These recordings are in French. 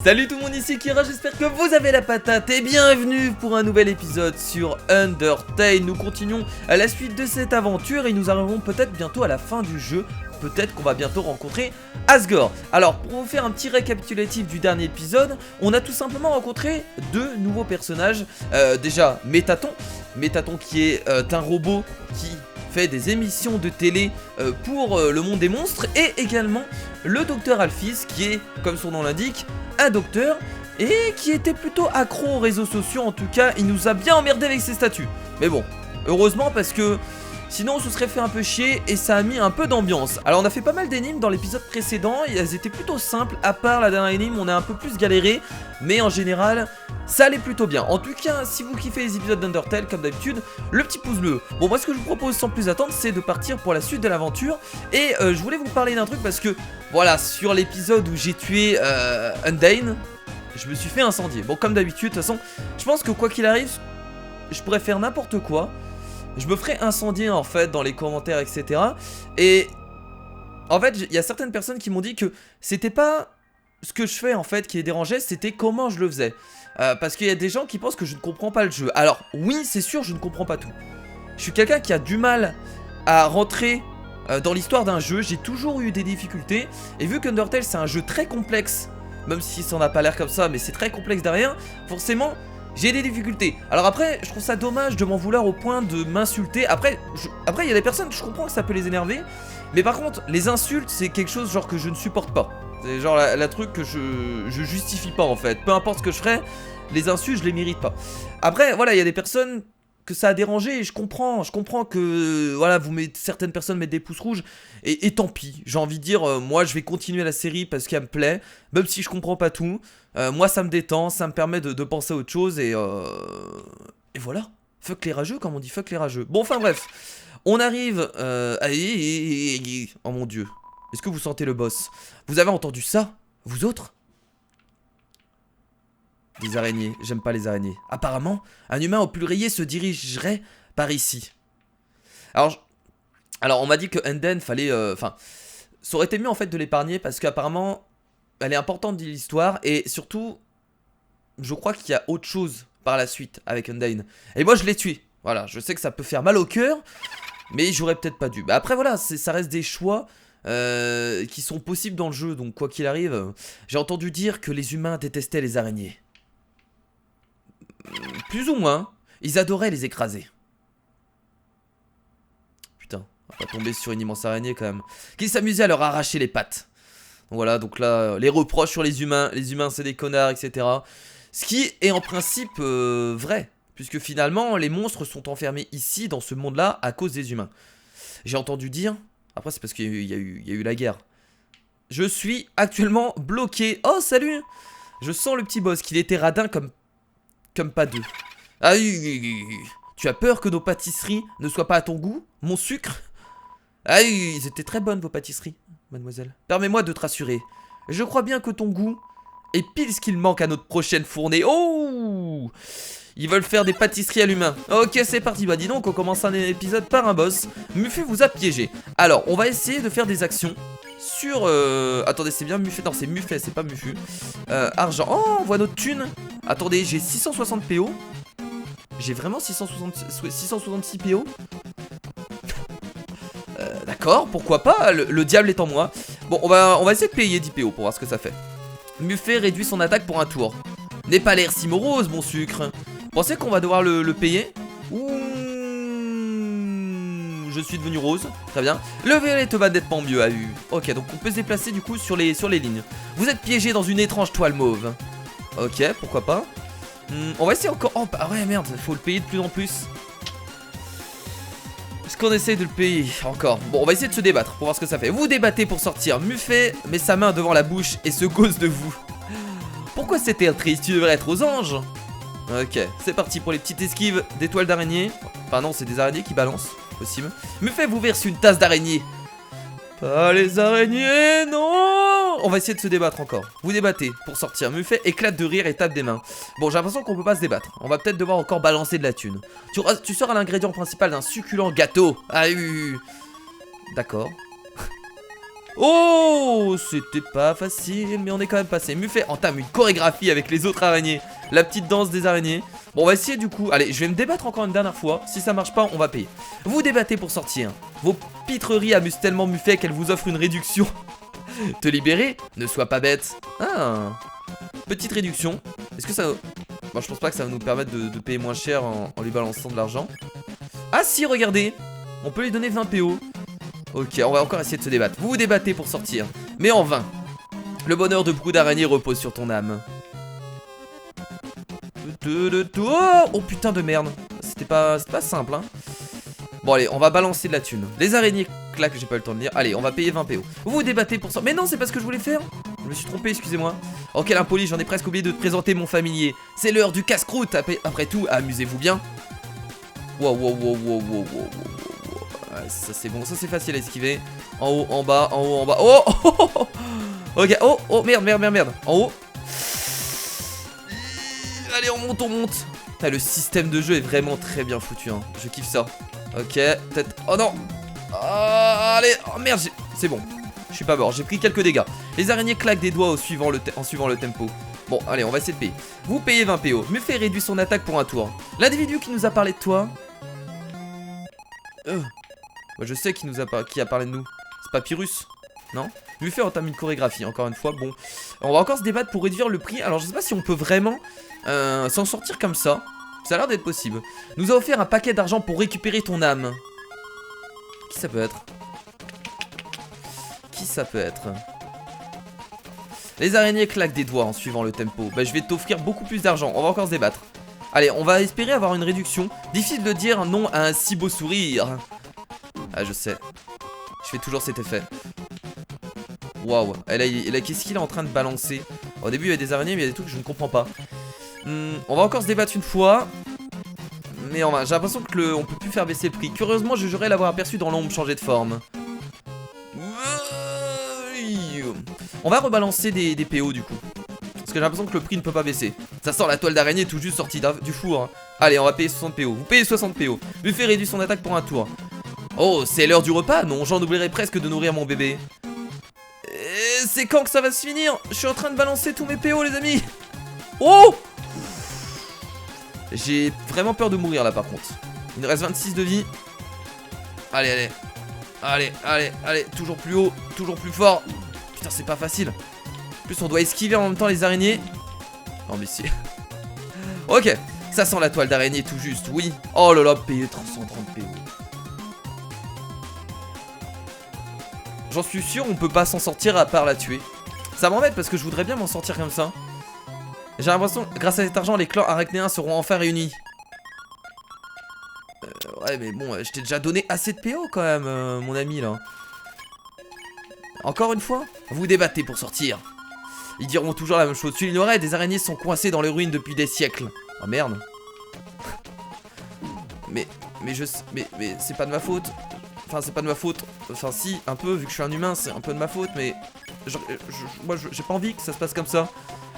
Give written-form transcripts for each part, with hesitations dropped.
Salut tout le monde, ici Kira, j'espère que vous avez la patate et bienvenue pour un nouvel épisode sur Undertale. Nous continuons à la suite de cette aventure et nous arriverons peut-être bientôt à la fin du jeu. Peut-être qu'on va bientôt rencontrer Asgore. Alors pour vous faire un petit récapitulatif du dernier épisode, on a tout simplement rencontré deux nouveaux personnages. Déjà Métaton qui est un robot qui fait des émissions de télé pour le monde des monstres, et également le docteur Alphys qui est, comme son nom l'indique, un docteur et qui était plutôt accro aux réseaux sociaux. En tout cas, il nous a bien emmerdé avec ses statuts. Mais bon, heureusement, parce que sinon on se serait fait un peu chier et ça a mis un peu d'ambiance. Alors on a fait pas mal d'énigmes dans l'épisode précédent, elles étaient plutôt simples, à part la dernière énigme on a un peu plus galéré, mais en général ça allait plutôt bien. En tout cas, si vous kiffez les épisodes d'Undertale, comme d'habitude, le petit pouce bleu. Bon, moi ce que je vous propose sans plus attendre, c'est de partir pour la suite de l'aventure. Et je voulais vous parler d'un truc parce que, voilà, sur l'épisode où j'ai tué Undyne, je me suis fait incendier. Bon, comme d'habitude, de toute façon, je pense que quoi qu'il arrive, je pourrais faire n'importe quoi. Je me ferai incendier en fait dans les commentaires, etc. Et en fait, il y a certaines personnes qui m'ont dit que c'était pas ce que je fais en fait qui les dérangeait, c'était comment je le faisais. Parce qu'il y a des gens qui pensent que je ne comprends pas le jeu. Alors oui, c'est sûr, je ne comprends pas tout. Je suis quelqu'un qui a du mal à rentrer dans l'histoire d'un jeu. J'ai toujours eu des difficultés. Et vu qu'Undertale c'est un jeu très complexe, même si ça n'a pas l'air comme ça, mais c'est très complexe derrière, forcément j'ai des difficultés. Alors après, je trouve ça dommage de m'en vouloir au point de m'insulter. Après, il y a des personnes, je comprends que ça peut les énerver. Mais par contre, les insultes, c'est quelque chose genre que je ne supporte pas. C'est genre la truc que je justifie pas en fait. Peu importe ce que je ferai, les insultes, je les mérite pas. Après, voilà, il y a des personnes que ça a dérangé et je comprends que voilà, certaines personnes mettent des pouces rouges et tant pis. J'ai envie de dire, moi je vais continuer la série parce qu'elle me plaît, même si je comprends pas tout. Moi ça me détend, ça me permet de penser à autre chose et voilà. Fuck les rageux, comme on dit, fuck les rageux. Bon, enfin bref, on arrive oh mon dieu. Est-ce que vous sentez le boss? Vous avez entendu ça? Vous autres? Des araignées, j'aime pas les araignées. Apparemment, un humain au plus rayé se dirigerait par ici. Alors on m'a dit que Enden fallait... Enfin, ça aurait été mieux en fait de l'épargner parce qu'apparemment, elle est importante dans l'histoire et surtout, je crois qu'il y a autre chose par la suite avec Undyne. Et moi je l'ai tué. Voilà, je sais que ça peut faire mal au cœur, mais j'aurais peut-être pas dû. Bah après voilà, ça reste des choix qui sont possibles dans le jeu, donc quoi qu'il arrive, j'ai entendu dire que les humains détestaient les araignées. Plus ou moins, ils adoraient les écraser. Putain, on va pas tomber sur une immense araignée quand même. Qui s'amusait à leur arracher les pattes. Voilà, donc là, les reproches sur les humains c'est des connards, etc. Ce qui est en principe vrai, puisque finalement les monstres sont enfermés ici, dans ce monde-là, à cause des humains. J'ai entendu dire, après c'est parce qu'il y a eu la guerre. Je suis actuellement bloqué. Oh salut. Je sens le petit boss, qu'il était radin comme pas deux. Ah oui, tu as peur que nos pâtisseries ne soient pas à ton goût, mon sucre? Ah oui, ils étaient très bonnes vos pâtisseries, mademoiselle. Permets-moi de te rassurer. Je crois bien que ton goût est pile ce qu'il manque à notre prochaine fournée. Oh! Ils veulent faire des pâtisseries à l'humain. Ok, c'est parti. Bah dis donc, on commence un épisode par un boss. Muffet vous a piégé. Alors, on va essayer de faire des actions sur... Attendez, c'est bien Muffet. Non, c'est Muffet, c'est pas Muffu. Argent. Oh, on voit notre thune. Attendez, j'ai 660 PO. J'ai vraiment 666 PO. D'accord, pourquoi pas, le diable est en moi. Bon, on va essayer de payer 10 PO pour voir ce que ça fait. Muffet réduit son attaque pour un tour. N'aie pas l'air si morose, mon sucre. Pensez qu'on va devoir le payer? Ouh, je suis devenu rose, très bien. Le violet te va nettement mieux à vue. Ok, donc on peut se déplacer du coup sur les lignes. Vous êtes piégé dans une étrange toile mauve. Ok, pourquoi pas. On va essayer encore... Oh, bah ouais, merde, faut le payer de plus en plus. Est-ce qu'on essaye de le payer encore? Bon, on va essayer de se débattre pour voir ce que ça fait. Vous débattez pour sortir. Muffet met sa main devant la bouche et se cause de vous. Pourquoi c'était triste? Tu devrais être aux anges. Ok, c'est parti pour les petites esquives d'étoiles d'araignée. Enfin non, c'est des araignées qui balancent. Possible. Muffet vous verse une tasse d'araignée. Pas les araignées, non. On va essayer de se débattre encore. Vous débattez pour sortir. Muffet éclate de rire et tape des mains. Bon, j'ai l'impression qu'on peut pas se débattre. On va peut-être devoir encore balancer de la thune. Tu seras l'ingrédient principal d'un succulent gâteau. Ah oui. D'accord. Oh, c'était pas facile, mais on est quand même passé. Muffet entame une chorégraphie avec les autres araignées. La petite danse des araignées. Bon, on va essayer du coup. Allez, je vais me débattre encore une dernière fois. Si ça marche pas, on va payer. Vous débattez pour sortir. Vos pitreries amusent tellement Muffet qu'elle vous offre une réduction. Te libérer, ne sois pas bête. Ah, petite réduction. Est-ce que ça... Bon, je pense pas que ça va nous permettre de payer moins cher en lui balançant de l'argent. Ah si, regardez. On peut lui donner 20 PO. Ok, on va encore essayer de se débattre. Vous vous débattez pour sortir, mais en vain. Le bonheur de beaucoup d'araignées repose sur ton âme. Oh putain de merde. C'était pas simple, hein. Bon allez, on va balancer de la thune. Les araignées claquent, j'ai pas eu le temps de lire. Allez, on va payer 20 PO. Vous vous débattez pour sortir. Mais non, c'est pas ce que je voulais faire. Je me suis trompé, excusez-moi. Oh quel impoli, j'en ai presque oublié de te présenter mon familier. C'est l'heure du casse-croûte. Après tout, amusez-vous bien. Wow. Ouais, ça c'est bon, ça c'est facile à esquiver. En haut, en bas, en haut, en bas. Oh. Ok, oh, merde. En haut. Allez, on monte. Putain, le système de jeu est vraiment très bien foutu, hein. Je kiffe ça. Ok, peut-être... Oh non. Allez, oh merde, c'est bon. Je suis pas mort, j'ai pris quelques dégâts. Les araignées claquent des doigts en suivant le tempo. Bon, allez, on va essayer de payer. Vous payez 20 PO. Muffet réduit son attaque pour un tour. L'individu qui nous a parlé de toi... Moi, je sais qui a parlé de nous. C'est Papyrus, non? Muffet entame une chorégraphie, encore une fois. Bon, on va encore se débattre pour réduire le prix. Alors, je sais pas si on peut vraiment s'en sortir comme ça. Ça a l'air d'être possible. Nous a offert un paquet d'argent pour récupérer ton âme. Qui ça peut être? Les araignées claquent des doigts en suivant le tempo. Bah, je vais t'offrir beaucoup plus d'argent. On va encore se débattre. Allez, on va espérer avoir une réduction. Difficile de dire non à un si beau sourire. Ah, je sais. Je fais toujours cet effet. Waouh. Qu'est-ce qu'il est en train de balancer? Au début, il y a des araignées, mais il y a des trucs que je ne comprends pas. On va encore se débattre une fois. Mais j'ai l'impression que on peut plus faire baisser le prix. Curieusement, je jurais l'avoir aperçu dans l'ombre changer de forme. On va rebalancer des PO du coup. Parce que j'ai l'impression que le prix ne peut pas baisser. Ça sort la toile d'araignée tout juste sortie du four, hein. Allez, on va payer 60 PO. Vous payez 60 PO. Muffet réduit son attaque pour un tour. Oh, c'est l'heure du repas? Non, j'en oublierai presque de nourrir mon bébé. C'est quand que ça va se finir? Je suis en train de balancer tous mes PO, les amis. Oh! J'ai vraiment peur de mourir là par contre. Il nous reste 26 de vie. Allez. Allez, toujours plus haut, toujours plus fort. Putain, c'est pas facile. En plus, on doit esquiver en même temps les araignées. Non, mais si. Ok, ça sent la toile d'araignée tout juste, oui. Oh là là, payer 330 PO. J'en suis sûr, on peut pas s'en sortir à part la tuer. Ça m'embête parce que je voudrais bien m'en sortir comme ça. J'ai l'impression que grâce à cet argent, les clans arachnéens seront enfin réunis. Ouais, mais bon, je t'ai déjà donné assez de PO quand même, mon ami là. Encore une fois, vous débattez pour sortir. Ils diront toujours la même chose. Tu l'ignorais, des araignées sont coincées dans les ruines depuis des siècles. Oh merde. mais c'est pas de ma faute. Enfin, c'est pas de ma faute. Enfin, si, un peu, vu que je suis un humain, c'est un peu de ma faute, mais moi, j'ai pas envie que ça se passe comme ça.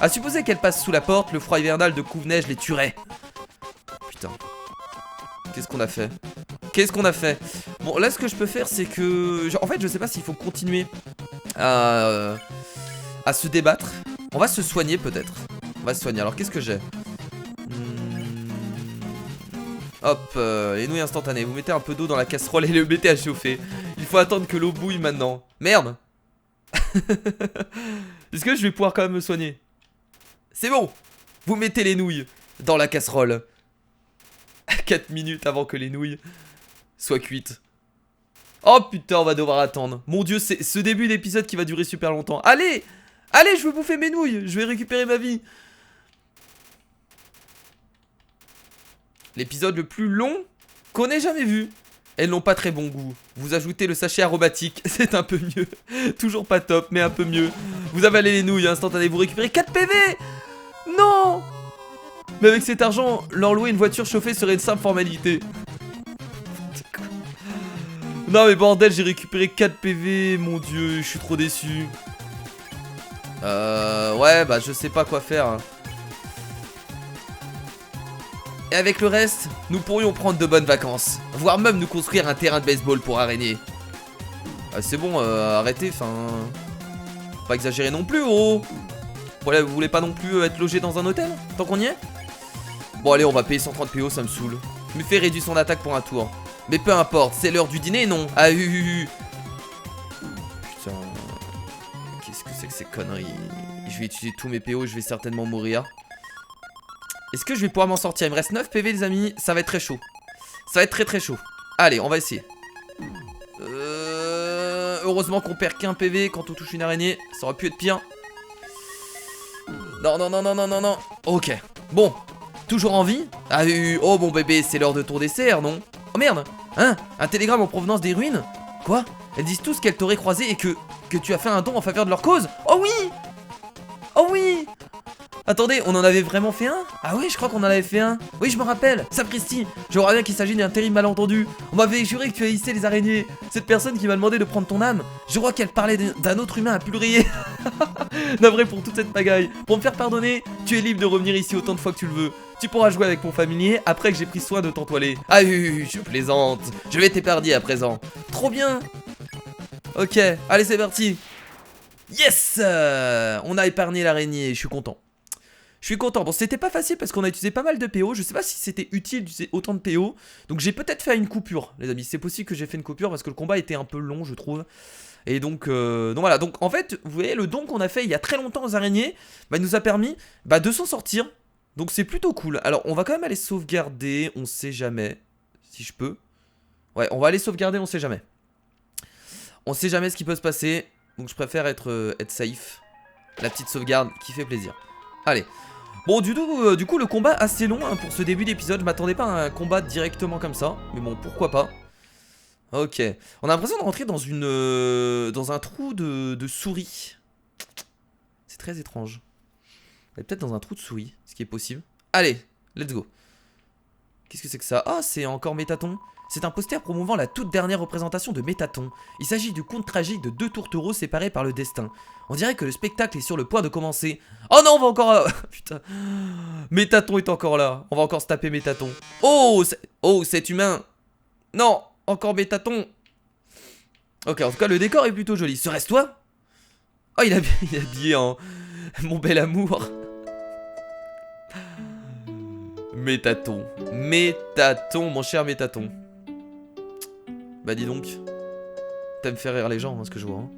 À supposer qu'elle passe sous la porte, le froid hivernal de Couve-Neige les tuerait. Putain. Qu'est-ce qu'on a fait? Bon, là, ce que je peux faire, c'est que... En fait, je sais pas s'il faut continuer à se débattre. On va se soigner, peut-être. On va se soigner. Alors, qu'est-ce que j'ai? Hop, les nouilles instantanées. Vous mettez un peu d'eau dans la casserole et le mettez à chauffer. Il faut attendre que l'eau bouille maintenant. Merde. Est-ce que je vais pouvoir quand même me soigner? C'est bon. Vous mettez les nouilles dans la casserole. 4 minutes avant que les nouilles soient cuites. Oh putain, on va devoir attendre. Mon dieu, c'est ce début d'épisode qui va durer super longtemps. Allez, je veux bouffer mes nouilles. Je vais récupérer ma vie. L'épisode le plus long qu'on ait jamais vu. Elles n'ont pas très bon goût. Vous ajoutez le sachet aromatique, c'est un peu mieux. Toujours pas top, mais un peu mieux. Vous avalez les nouilles instantanées, vous récupérez 4 PV. Non. Mais avec cet argent, leur louer une voiture chauffée serait une simple formalité. Non mais bordel, j'ai récupéré 4 PV, mon dieu, je suis trop déçu. Ouais, bah je sais pas quoi faire. Et avec le reste, nous pourrions prendre de bonnes vacances. Voire même nous construire un terrain de baseball pour araignées. Ah, c'est bon, arrêtez, enfin... Faut pas exagérer non plus, oh. Voilà, vous voulez pas non plus être logé dans un hôtel, tant qu'on y est? Bon allez, on va payer 130 PO, ça me saoule. Je me fais réduire son attaque pour un tour. Mais peu importe, c'est l'heure du dîner, non? Ah Putain... Qu'est-ce que c'est que ces conneries? Je vais utiliser tous mes PO, je vais certainement mourir. Est-ce que je vais pouvoir m'en sortir? Il me reste 9 PV les amis, ça va être très chaud. Ça va être très très chaud. Allez, on va essayer. Heureusement qu'on perd qu'un PV quand on touche une araignée. Ça aurait pu être pire. Non, non, non, non, non, non, non. Ok. Bon. Toujours en vie? Ah oh mon bébé, c'est l'heure de ton dessert, non? Oh merde. Hein? Un télégramme en provenance des ruines? Quoi? Elles disent tous qu'elles t'auraient croisé et que tu as fait un don en faveur de leur cause? Oh oui! Oh oui! Attendez, on en avait vraiment fait un? Ah oui, je crois qu'on en avait fait un. Oui, je me rappelle. Sapristi, je vois bien qu'il s'agit d'un terrible malentendu. On m'avait juré que tu haïssais les araignées. Cette personne qui m'a demandé de prendre ton âme, je crois qu'elle parlait d'un autre humain à pulrier. Navré pour toute cette pagaille. Pour me faire pardonner, tu es libre de revenir ici autant de fois que tu le veux. Tu pourras jouer avec mon familier après que j'ai pris soin de t'entoiler. Ah oui, je plaisante. Je vais t'épargner à présent. Trop bien. Ok, allez c'est parti. Yes, on a épargné l'araignée, je suis content. Je suis content. Bon, c'était pas facile parce qu'on a utilisé pas mal de PO. Je sais pas si c'était utile d'utiliser autant de PO. Donc j'ai peut-être fait une coupure, les amis. C'est possible que j'ai fait une coupure parce que le combat était un peu long, je trouve. Et donc voilà. Donc en fait, vous voyez, le don qu'on a fait il y a très longtemps aux araignées, bah, il nous a permis de s'en sortir. Donc c'est plutôt cool. Alors on va quand même aller sauvegarder. On sait jamais. Si je peux. Ouais, on va aller sauvegarder, on sait jamais. On sait jamais ce qui peut se passer. Donc je préfère être safe. La petite sauvegarde qui fait plaisir. Allez. Bon, du coup, le combat assez long hein, pour ce début d'épisode. Je m'attendais pas à un combat directement comme ça. Mais bon, pourquoi pas. Ok. On a l'impression de rentrer dans dans un trou de souris. C'est très étrange. On est peut-être dans un trou de souris, ce qui est possible. Allez, let's go. Qu'est-ce que c'est que ça? Ah, c'est encore Métaton. C'est un poster promouvant la toute dernière représentation de Métaton. Il s'agit du conte tragique de deux tourtereaux séparés par le destin. On dirait que le spectacle est sur le point de commencer. Oh non, on va encore... Putain. Métaton est encore là. On va encore se taper Métaton. Oh, cet humain. Non, encore Métaton. Ok, en tout cas, le décor est plutôt joli. Serait-ce toi? Oh, il est habillé en... Mon bel amour. Métaton. Métaton, mon cher Métaton. Bah dis donc. T'aimes faire rire les gens, hein, ce que je vois. Hein.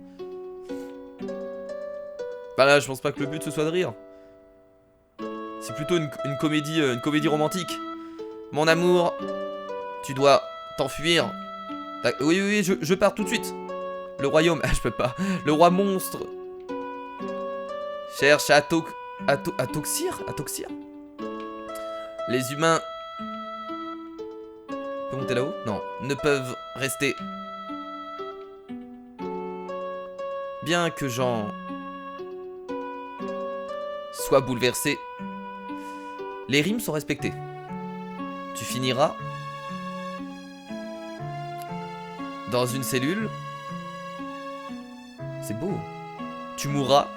Bah là, je pense pas que le but ce soit de rire. C'est plutôt une comédie romantique. Mon amour, tu dois t'enfuir. Oui, oui, oui, je pars tout de suite. Le royaume, ah, je peux pas. Le roi monstre cherche à toxir. Les humains... On peut monter là-haut? Non, ne peuvent rester. Bien que Jean soit bouleversé, les rimes sont respectées. Tu finiras dans une cellule. C'est beau. Tu mourras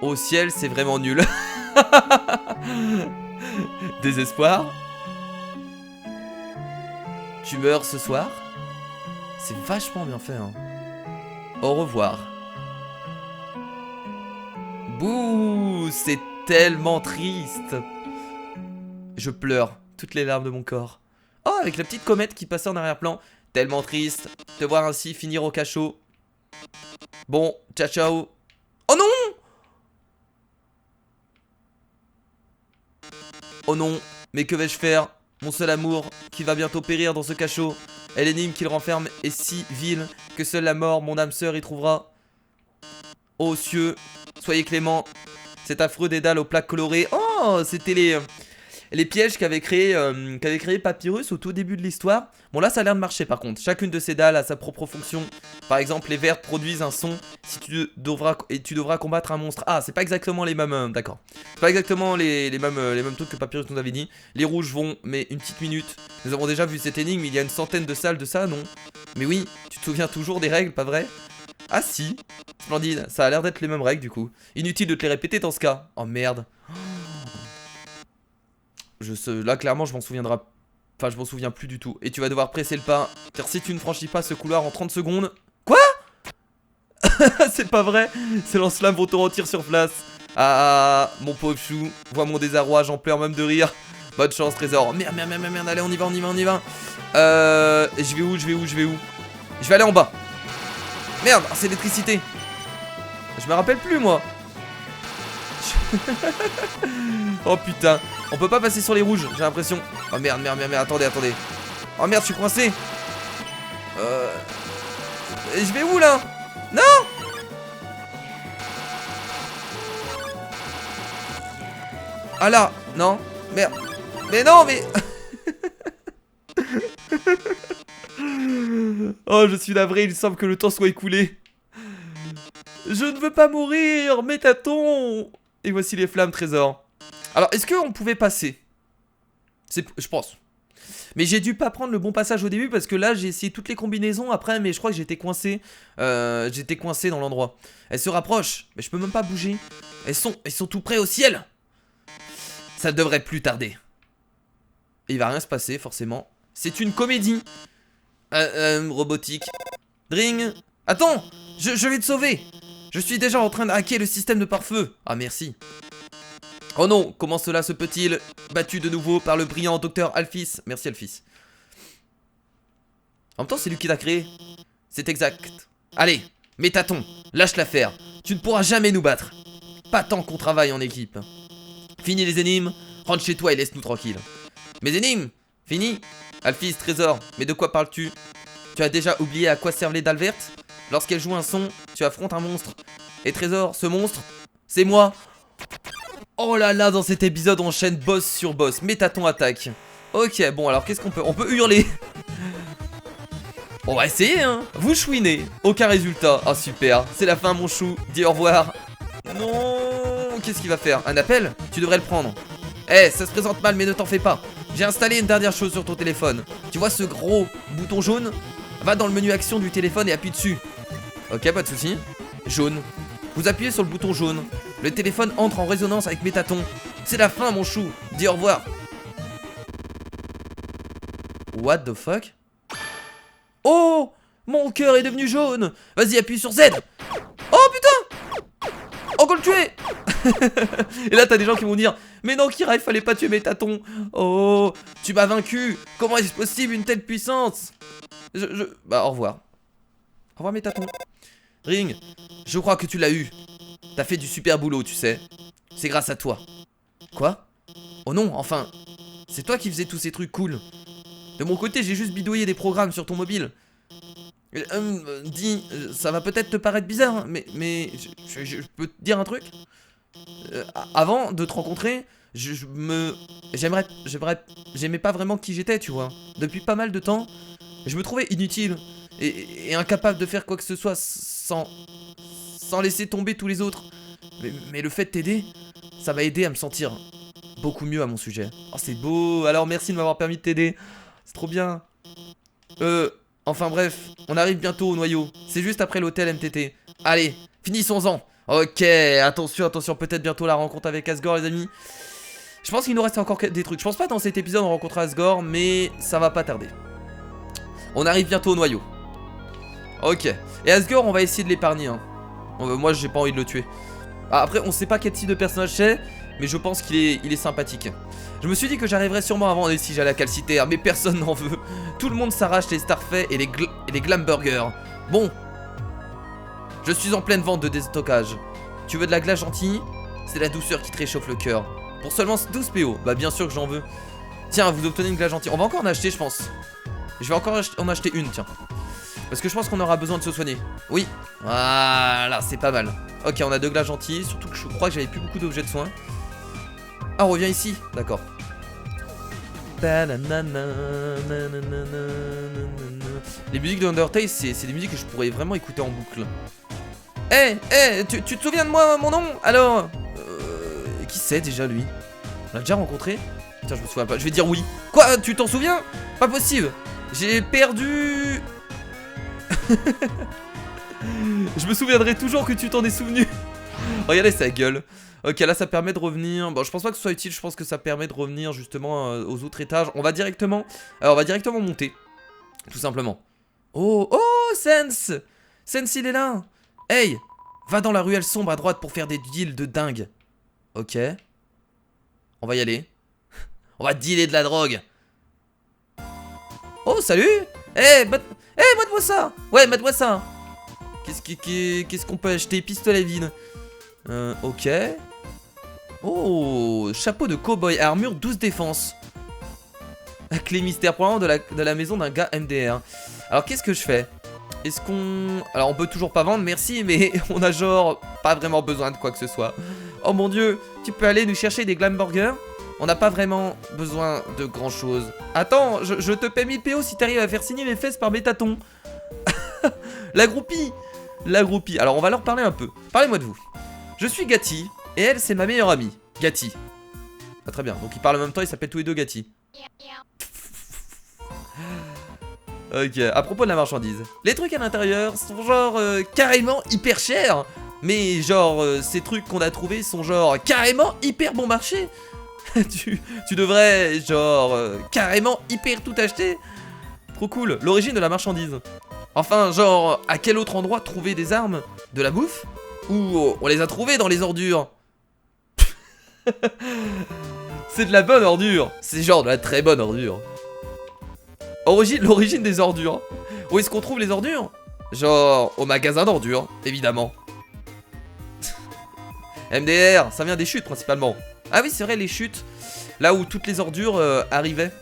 au ciel, c'est vraiment nul. Désespoir. Tu meurs ce soir. C'est vachement bien fait hein. Au revoir. Bouh, c'est tellement triste. Je pleure toutes les larmes de mon corps. Oh, avec la petite comète qui passait en arrière-plan. Tellement triste. Te voir ainsi finir au cachot. Bon, ciao ciao. Oh non! Oh non, mais que vais-je faire? Mon seul amour, qui va bientôt périr dans ce cachot. Et l'énigme qu'il renferme est si vile que seule la mort, mon âme sœur, y trouvera. Ô cieux, soyez cléments. Cet affreux dédale aux plaques colorées. Oh, c'était les pièges qu'avait créé Papyrus au tout début de l'histoire. Bon là ça a l'air de marcher par contre. Chacune de ces dalles a sa propre fonction. Par exemple les vertes produisent un son si tu devras combattre un monstre. Ah c'est pas exactement les mêmes, d'accord. C'est pas exactement les mêmes trucs que Papyrus nous avait dit. Les rouges vont, mais une petite minute. Nous avons déjà vu cette énigme, il y a une centaine de salles de ça, non? Mais oui, tu te souviens toujours des règles, pas vrai? Ah si, splendide, ça a l'air d'être les mêmes règles du coup. Inutile de te les répéter dans ce cas. Oh merde. Là clairement je m'en souviendrai Enfin, je m'en souviens plus du tout. Et tu vas devoir presser le pas, car si tu ne franchis pas ce couloir en 30 secondes... Quoi? C'est pas vrai. Ces lance-flammes vont te retirer sur place. Ah, mon pauvre chou. Vois mon désarroi, j'en pleure même de rire. Bonne chance, trésor. Merde, merde, merde, merde. Allez, on y va, on y va, on y va. Je vais où? Je vais aller en bas. Merde, c'est l'électricité. Je me rappelle plus, moi. Oh putain. On peut pas passer sur les rouges, j'ai l'impression. Oh merde, merde, merde, merde, attendez. Oh merde, je suis coincé. Je vais où là? Non! Ah là, non, merde. Mais non, mais... Oh, je suis navré, il semble que le temps soit écoulé. Je ne veux pas mourir, Métaton. Et voici les flammes, trésor. Alors, est-ce qu'on pouvait passer? Je pense. Mais j'ai dû pas prendre le bon passage au début parce que là, j'ai essayé toutes les combinaisons après, mais je crois que j'étais coincé. J'étais coincé dans l'endroit. Elles se rapprochent, mais je peux même pas bouger. Elles sont tout près au ciel. Ça devrait plus tarder. Et il va rien se passer, forcément. C'est une comédie. Robotique. Dring. Attends, je vais te sauver. Je suis déjà en train de hacker le système de pare-feu. Ah, merci. Oh non, comment cela se peut-il? Battu de nouveau par le brillant docteur Alphys. Merci Alphys. En même temps, c'est lui qui l'a créé. C'est exact. Allez, Métaton, lâche l'affaire. Tu ne pourras jamais nous battre. Pas tant qu'on travaille en équipe. Fini les énigmes, rentre chez toi et laisse-nous tranquilles. Mes énigmes? Fini? Alphys, trésor, mais de quoi parles-tu? Tu as déjà oublié à quoi servent les dalles vertes? Lorsqu'elle joue un son, tu affrontes un monstre. Et trésor, ce monstre, c'est moi. Oh là là, dans cet épisode, on enchaîne boss sur boss. Métaton attaque. Ok, bon, alors qu'est-ce qu'on peut... On peut hurler. On va essayer, hein. Vous chouinez. Aucun résultat. Ah, super. C'est la fin, mon chou. Dis au revoir. Non. Qu'est-ce qu'il va faire? Un appel? Tu devrais le prendre. Eh, ça se présente mal, mais ne t'en fais pas. J'ai installé une dernière chose sur ton téléphone. Tu vois ce gros bouton jaune? Va dans le menu action du téléphone et appuie dessus. Ok, pas de soucis. Jaune. Vous appuyez sur le bouton jaune. Le téléphone entre en résonance avec Métaton. C'est la fin, mon chou. Dis au revoir. What the fuck? Oh, mon cœur est devenu jaune. Vas-y, appuie sur Z. Oh putain. On va le tuer. Et là, t'as des gens qui vont dire: mais non, Kira, il fallait pas tuer Métaton. Oh, tu m'as vaincu. Comment est-ce possible une telle puissance? Bah, au revoir. Au revoir, Métaton. Ring, je crois que tu l'as eu. T'as fait du super boulot, tu sais. C'est grâce à toi. Quoi? Oh non, enfin, c'est toi qui faisais tous ces trucs cool. De mon côté, j'ai juste bidouillé des programmes sur ton mobile. Dis, ça va peut-être te paraître bizarre, hein, mais je peux te dire un truc? Avant de te rencontrer, j'aimais pas vraiment qui j'étais, tu vois. Depuis pas mal de temps, je me trouvais inutile et incapable de faire quoi que ce soit sans laisser tomber tous les autres. Mais le fait de t'aider, ça m'a aidé à me sentir beaucoup mieux à mon sujet. Oh, c'est beau. Alors merci de m'avoir permis de t'aider. C'est trop bien. Enfin bref, on arrive bientôt au noyau. C'est juste après l'hôtel MTT. Allez, finissons-en. Ok, attention, attention, peut-être bientôt la rencontre avec Asgore, les amis. Je pense qu'il nous reste encore des trucs. Je pense pas dans cet épisode on rencontrera Asgore, mais ça va pas tarder. On arrive bientôt au noyau. Ok, et Asgore, on va essayer de l'épargner, hein. Moi, j'ai pas envie de le tuer. Après, on sait pas quel type de personnage c'est, mais je pense qu'il est sympathique. Je me suis dit que j'arriverais sûrement avant si j'allais à Calciter, mais personne n'en veut. Tout le monde s'arrache les Starfaits et les Glamburgers. Bon, je suis en pleine vente de déstockage. Tu veux de la glace gentille? C'est la douceur qui te réchauffe le cœur. Pour seulement 12 PO, bah bien sûr que j'en veux. Tiens, vous obtenez une glace gentille. On va encore en acheter, je pense. Je vais encore en acheter une, tiens. Parce que je pense qu'on aura besoin de se soigner. Oui, voilà, c'est pas mal. Ok, on a 2 glaces gentilles. Surtout que je crois que j'avais plus beaucoup d'objets de soins. Ah, on revient ici, d'accord. Les musiques de Undertale, c'est des musiques que je pourrais vraiment écouter en boucle. Tu te souviens de moi, mon nom? Alors, qui c'est déjà lui? On l'a déjà rencontré? Putain, je me souviens pas, je vais dire oui. Quoi? Tu t'en souviens? Pas possible. J'ai perdu. Je me souviendrai toujours que tu t'en es souvenu. Regardez sa gueule. Ok, là ça permet de revenir. Bon, je pense pas que ce soit utile, je pense que ça permet de revenir justement aux autres étages. On va directement monter, tout simplement. Oh, oh, Sense! Sense, il est là! Hey! Va dans la ruelle sombre à droite pour faire des deals de dingue. Ok. On va y aller. On va dealer de la drogue. Oh, salut! Hey, mate-moi ça! Ouais, mate-moi ça! Qu'est-ce qu'on peut acheter? Pistolet vide. Ok. Oh, chapeau de cow-boy, armure 12 défense. Clé mystère, probablement de la maison d'un gars MDR. Alors, qu'est-ce que je fais? Est-ce qu'on... Alors, on peut toujours pas vendre, merci, mais on a genre pas vraiment besoin de quoi que ce soit. Oh mon dieu, tu peux aller nous chercher des glam burgers? On n'a pas vraiment besoin de grand chose. Attends, je te paie 1000 PO si t'arrives à faire signer mes fesses par Métaton. La groupie. La groupie. Alors, on va leur parler un peu. Parlez-moi de vous. Je suis Gatti, et elle, c'est ma meilleure amie. Gatti. Ah, très bien. Donc, ils parlent en même temps, ils s'appellent tous les deux Gatti. Ok, à propos de la marchandise. Les trucs à l'intérieur sont genre carrément hyper chers. Mais genre, ces trucs qu'on a trouvés sont genre carrément hyper bon marché. tu devrais genre carrément hyper tout acheter. Trop cool. L'origine de la marchandise. Enfin, genre, à quel autre endroit trouver des armes? De la bouffe? Ou on les a trouvées dans les ordures? C'est de la bonne ordure. C'est genre de la très bonne ordure. L'origine des ordures. Où est-ce qu'on trouve les ordures? Genre, au magasin d'ordures, évidemment. MDR, ça vient des chutes principalement. Ah oui, c'est vrai, les chutes. Là où toutes les ordures arrivaient.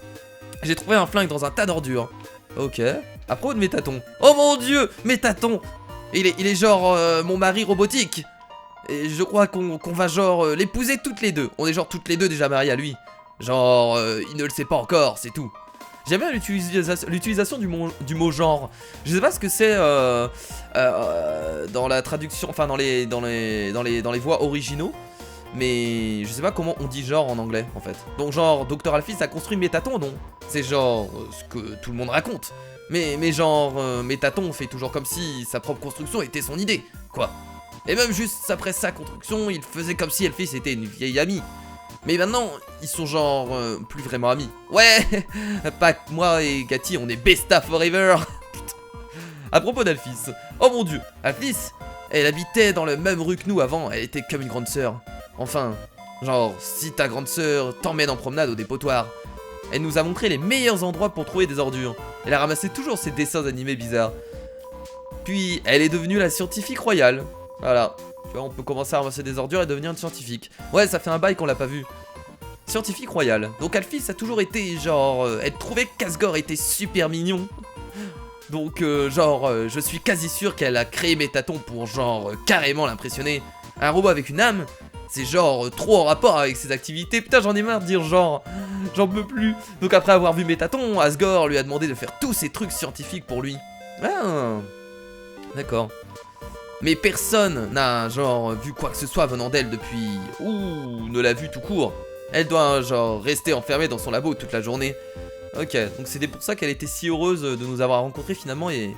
J'ai trouvé un flingue dans un tas d'ordures. Ok. À propos de Métaton. Oh mon dieu, Métaton. Il est genre mon mari robotique. Et je crois qu'on va genre l'épouser toutes les deux. On est genre toutes les deux déjà mariées à lui. Genre, il ne le sait pas encore, c'est tout. J'aime bien l'utilisation du mot genre. Je sais pas ce que c'est dans la traduction, enfin dans les voix originaux. Mais je sais pas comment on dit genre en anglais en fait. Donc genre Dr Alphys a construit Métaton, non? C'est genre ce que tout le monde raconte. Mais genre Métaton fait toujours comme si sa propre construction était son idée, quoi. Et même juste après sa construction, il faisait comme si Alphys était une vieille amie. Mais maintenant, ils sont genre plus vraiment amis. Ouais, pas que moi et Gatti, on est besta forever. À propos d'Alphys, oh mon dieu, Alphys, elle habitait dans la même rue que nous avant, elle était comme une grande sœur. Enfin, genre, si ta grande sœur t'emmène en promenade au dépotoir, elle nous a montré les meilleurs endroits pour trouver des ordures. Elle a ramassé toujours ses dessins animés bizarres. Puis, elle est devenue la scientifique royale. Voilà. Tu vois, on peut commencer à ramasser des ordures et devenir une scientifique. Ouais, ça fait un bail qu'on l'a pas vu. Scientifique royale. Donc Alphys a toujours été genre... elle trouvait qu'Asgore était super mignon. Donc je suis quasi sûr qu'elle a créé Métaton pour genre carrément l'impressionner. Un robot avec une âme, c'est genre trop en rapport avec ses activités. Putain, j'en ai marre de dire genre... J'en peux plus. Donc après avoir vu Métaton, Asgore lui a demandé de faire tous ces trucs scientifiques pour lui. Ah, d'accord. Mais personne n'a genre vu quoi que ce soit venant d'elle depuis... Ouh, ne l'a vu tout court. Elle doit genre rester enfermée dans son labo toute la journée. Ok, donc c'était pour ça qu'elle était si heureuse de nous avoir rencontrés finalement et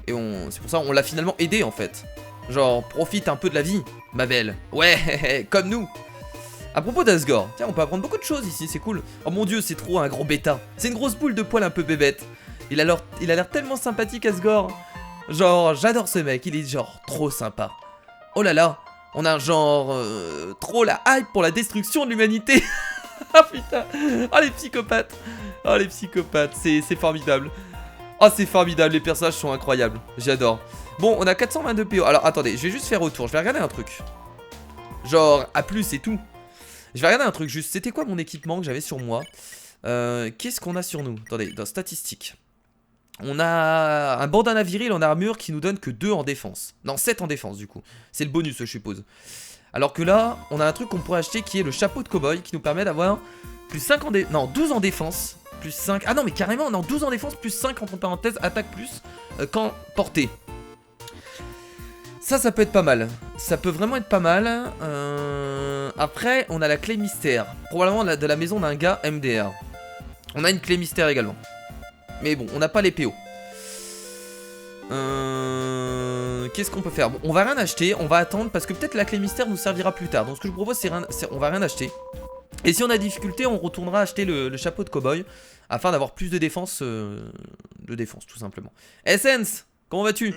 c'est pour ça qu'on l'a finalement aidée en fait. Genre, profite un peu de la vie, ma belle. Ouais, comme nous. À propos d'Asgore, tiens, on peut apprendre beaucoup de choses ici, c'est cool. Oh mon dieu, c'est trop un gros bêta. C'est une grosse boule de poils un peu bébête. Il a l'air tellement sympathique, Asgore. Genre, j'adore ce mec, il est genre trop sympa. Oh là là, on a genre trop la hype pour la destruction de l'humanité. Ah putain, oh les psychopathes. Oh les psychopathes, c'est formidable. Oh c'est formidable, les personnages sont incroyables, j'adore. Bon, on a 422 PO, alors attendez, je vais juste faire autour, je vais regarder un truc. Genre, à plus et tout. Je vais regarder un truc juste, c'était quoi mon équipement que j'avais sur moi? Qu'est-ce qu'on a sur nous? Attendez, dans statistiques. On a un bandana viril en armure qui nous donne que 2 en défense. Non, 7 en défense du coup. C'est le bonus, je suppose. Alors que là, on a un truc qu'on pourrait acheter qui est le chapeau de cowboy qui nous permet d'avoir plus 5 en défense. Non, 12 en défense, plus 5. Ah non, mais carrément, non, 12 en défense, plus 5 entre parenthèses, attaque plus quand portée. Ça peut être pas mal. Ça peut vraiment être pas mal. Après, on a la clé mystère. Probablement de la maison d'un gars MDR. On a une clé mystère également. Mais bon, on n'a pas les PO. qu'est-ce qu'on peut faire? Bon, on va rien acheter, on va attendre parce que peut-être la clé mystère nous servira plus tard. Donc ce que je vous propose c'est on va rien acheter. Et si on a difficulté, on retournera acheter le chapeau de cow-boy afin d'avoir plus de défense tout simplement. Essence, comment vas-tu?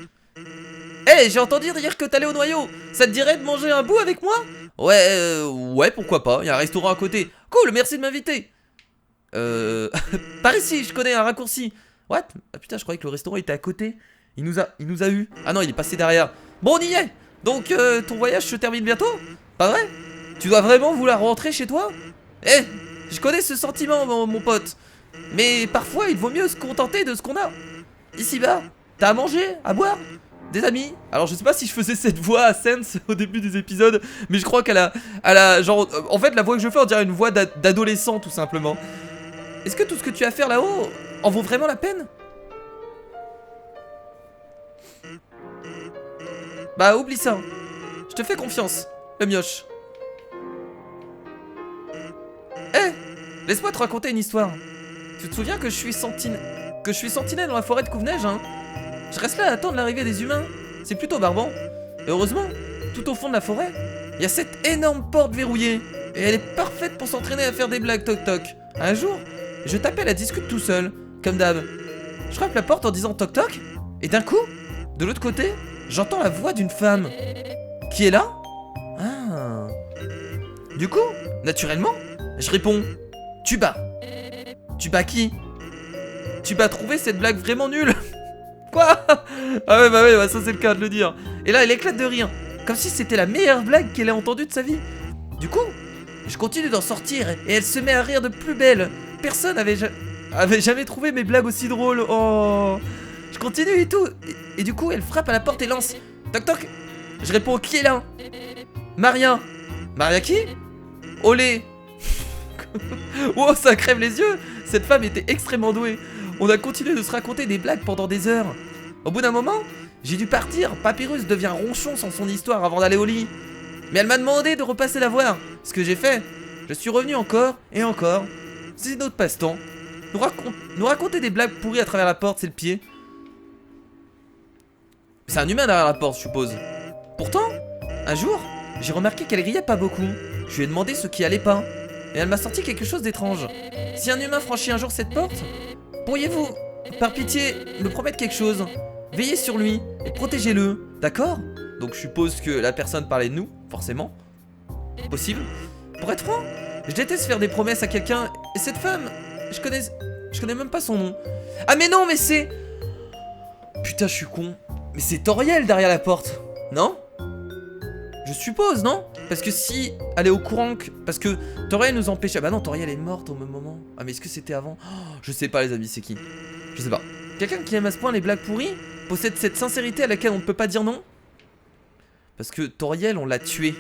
Hey, j'ai entendu dire que t'allais au noyau. Ça te dirait de manger un bout avec moi? Ouais, ouais, pourquoi pas, il y a un restaurant à côté. Cool, merci de m'inviter. Par ici, je connais un raccourci. What? Ah putain, je croyais que le restaurant était à côté. Il nous a eu. Ah non, il est passé derrière. Bon, on y est. Donc, ton voyage se termine bientôt? Pas vrai? Tu dois vraiment vouloir rentrer chez toi? Eh, je connais ce sentiment, mon pote. Mais parfois, il vaut mieux se contenter de ce qu'on a. Ici-bas, t'as à manger, à boire, des amis. Alors, je sais pas si je faisais cette voix à Sense au début des épisodes, mais je crois qu'elle a genre... En fait, la voix que je fais, on dirait une voix d'adolescent, tout simplement. Est-ce que tout ce que tu as à faire là-haut en vaut vraiment la peine? Bah, oublie ça. Je te fais confiance, le mioche. Eh, laisse-moi te raconter une histoire. Tu te souviens que je suis sentinelle dans la forêt de Couve-Neige, hein? Je reste là à attendre l'arrivée des humains. C'est plutôt barbant. Et heureusement, tout au fond de la forêt, il y a cette énorme porte verrouillée. Et elle est parfaite pour s'entraîner à faire des blagues toc-toc. Un jour, je t'appelle à discuter tout seul, comme d'hab. Je frappe la porte en disant toc-toc. Et d'un coup, de l'autre côté, j'entends la voix d'une femme. Qui est là? Ah. Du coup, naturellement, je réponds Tuba. Tuba qui? Tuba trouvé cette blague vraiment nulle. Quoi? Ah ouais, bah ça c'est le cas de le dire. Et là, elle éclate de rire, comme si c'était la meilleure blague qu'elle ait entendue de sa vie. Du coup, je continue d'en sortir et elle se met à rire de plus belle. Personne avait jamais trouvé mes blagues aussi drôles. Oh. Je continue et tout. Et du coup, elle frappe à la porte et lance toc toc. Je réponds qui est là? Maria. Maria qui? Olé. Wow, ça crève les yeux. Cette femme était extrêmement douée. On a continué de se raconter des blagues pendant des heures. Au bout d'un moment, j'ai dû partir. Papyrus devient ronchon sans son histoire avant d'aller au lit. Mais elle m'a demandé de repasser la voir. Ce que j'ai fait. Je suis revenu encore et encore. C'est notre passe-temps. Nous raconter des blagues pourries à travers la porte, c'est le pied. C'est un humain derrière la porte, je suppose. Pourtant, un jour, j'ai remarqué qu'elle riait pas beaucoup. Je lui ai demandé ce qui allait pas. Et elle m'a sorti quelque chose d'étrange. Si un humain franchit un jour cette porte, pourriez-vous, par pitié, me promettre quelque chose? Veillez sur lui et protégez-le, d'accord? Donc je suppose que la personne parlait de nous, forcément. Possible. Pour être franc, je déteste faire des promesses à quelqu'un. Et cette femme, je connais même pas son nom. Ah mais non, mais c'est... Putain, je suis con. Mais c'est Toriel derrière la porte, non? Je suppose, non? Parce que si elle est au courant que... Parce que Toriel nous empêchait... Bah non, Toriel est morte au même moment. Ah mais est-ce que c'était avant? Oh, je sais pas les amis, c'est qui? Je sais pas. Quelqu'un qui aime à ce point les blagues pourries possède cette sincérité à laquelle on ne peut pas dire non? Parce que Toriel, on l'a tué.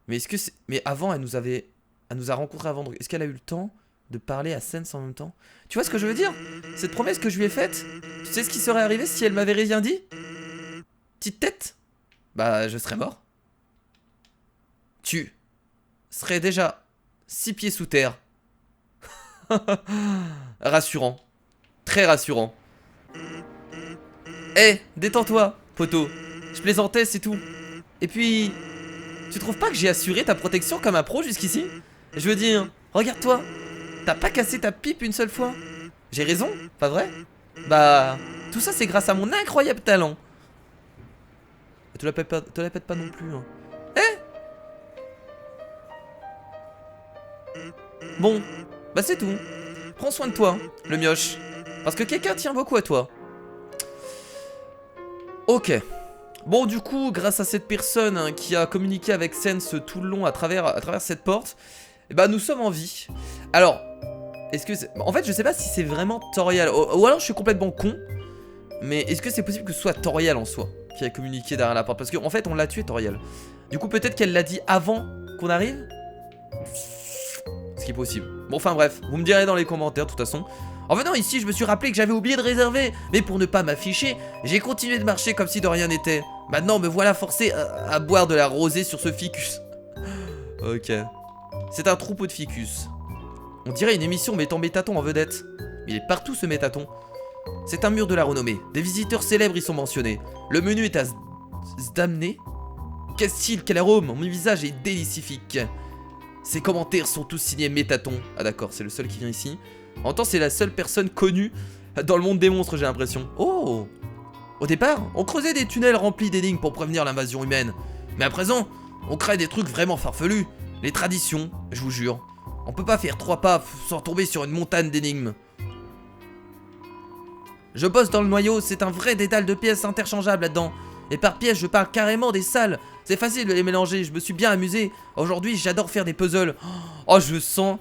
Mais est-ce que c'est... Mais avant, elle nous a rencontrés avant. Est-ce qu'elle a eu le temps de parler à Sense en même temps? Tu vois ce que je veux dire? Cette promesse que je lui ai faite, tu sais ce qui serait arrivé si elle m'avait rien dit? Petite tête? Bah, je serais mort. Tu serais déjà 6 pieds sous terre. Rassurant. Très rassurant. Eh, détends-toi, poteau. Je plaisantais, c'est tout. Et puis, tu trouves pas que j'ai assuré ta protection comme un pro jusqu'ici? Je veux dire, regarde-toi. T'as pas cassé ta pipe une seule fois. J'ai raison, pas vrai? Bah, tout ça c'est grâce à mon incroyable talent. Te la pète pas non plus, hein. Eh? Bon, bah c'est tout. Prends soin de toi, le mioche. Parce que quelqu'un tient beaucoup à toi. Ok. Bon, du coup, grâce à cette personne hein, qui a communiqué avec Sense tout le long à travers cette porte, eh bah nous sommes en vie. Alors, est-ce que c'est... En fait, je sais pas si c'est vraiment Toriel. Ou alors je suis complètement con. Mais est-ce que c'est possible que ce soit Toriel en soi qui a communiqué derrière la porte? Parce qu'en fait, on l'a tué, Toriel. Du coup, peut-être qu'elle l'a dit avant qu'on arrive. Ce qui est possible. Bon, enfin bref, vous me direz dans les commentaires de toute façon. En venant ici, je me suis rappelé que j'avais oublié de réserver. Mais pour ne pas m'afficher, j'ai continué de marcher comme si de rien n'était. Maintenant, me voilà forcé à boire de la rosée sur ce ficus. Ok. C'est un troupeau de ficus. On dirait une émission mettant Métaton en vedette. Il est partout ce Métaton. C'est un mur de la renommée. Des visiteurs célèbres y sont mentionnés. Le menu est à Zdamné. Quel style, quel arôme, mon visage est délicifique. Ces commentaires sont tous signés Métaton. Ah d'accord, c'est le seul qui vient ici. En même temps, c'est la seule personne connue dans le monde des monstres, j'ai l'impression. Oh! Au départ, on creusait des tunnels remplis d'énigmes pour prévenir l'invasion humaine. Mais à présent, on crée des trucs vraiment farfelus. Les traditions, je vous jure. On peut pas faire 3 pas sans tomber sur une montagne d'énigmes. Je bosse dans le noyau, c'est un vrai dédale de pièces interchangeables là-dedans. Et par pièces, je parle carrément des salles. C'est facile de les mélanger, je me suis bien amusé. Aujourd'hui, j'adore faire des puzzles. Oh, je sens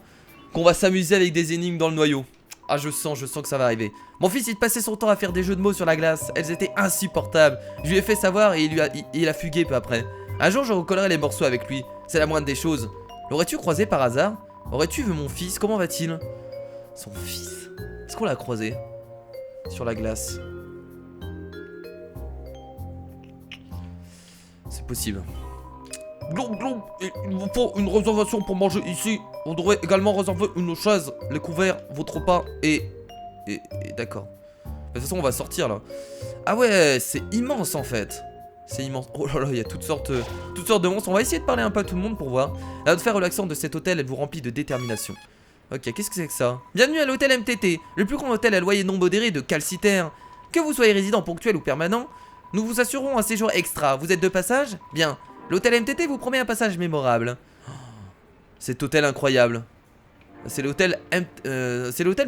qu'on va s'amuser avec des énigmes dans le noyau. Ah, je sens que ça va arriver. Mon fils, il passait son temps à faire des jeux de mots sur la glace. Elles étaient insupportables. Je lui ai fait savoir et il a fugué peu après. Un jour, je recollerai les morceaux avec lui. C'est la moindre des choses. L'aurais-tu croisé par hasard? Aurais-tu vu mon fils? Comment va-t-il? Son fils? Est-ce qu'on l'a croisé? Sur la glace. C'est possible. Glom glom, il vous faut une réservation pour manger ici. On devrait également réserver une chaise, les couverts, votre repas et d'accord. De toute façon, on va sortir là. Ah ouais, c'est immense en fait. C'est immense. Oh là là, il y a toutes sortes de monstres. On va essayer de parler un peu à tout le monde pour voir. L'atmosphère relaxante de cet hôtel, elle vous remplit de détermination. Ok, qu'est-ce que c'est que ça? Bienvenue à l'hôtel MTT, le plus grand hôtel à loyer non modéré de Calciter. Que vous soyez résident ponctuel ou permanent, nous vous assurons un séjour extra. Vous êtes de passage? Bien. L'hôtel MTT vous promet un passage mémorable. Oh, cet hôtel incroyable. C'est l'hôtel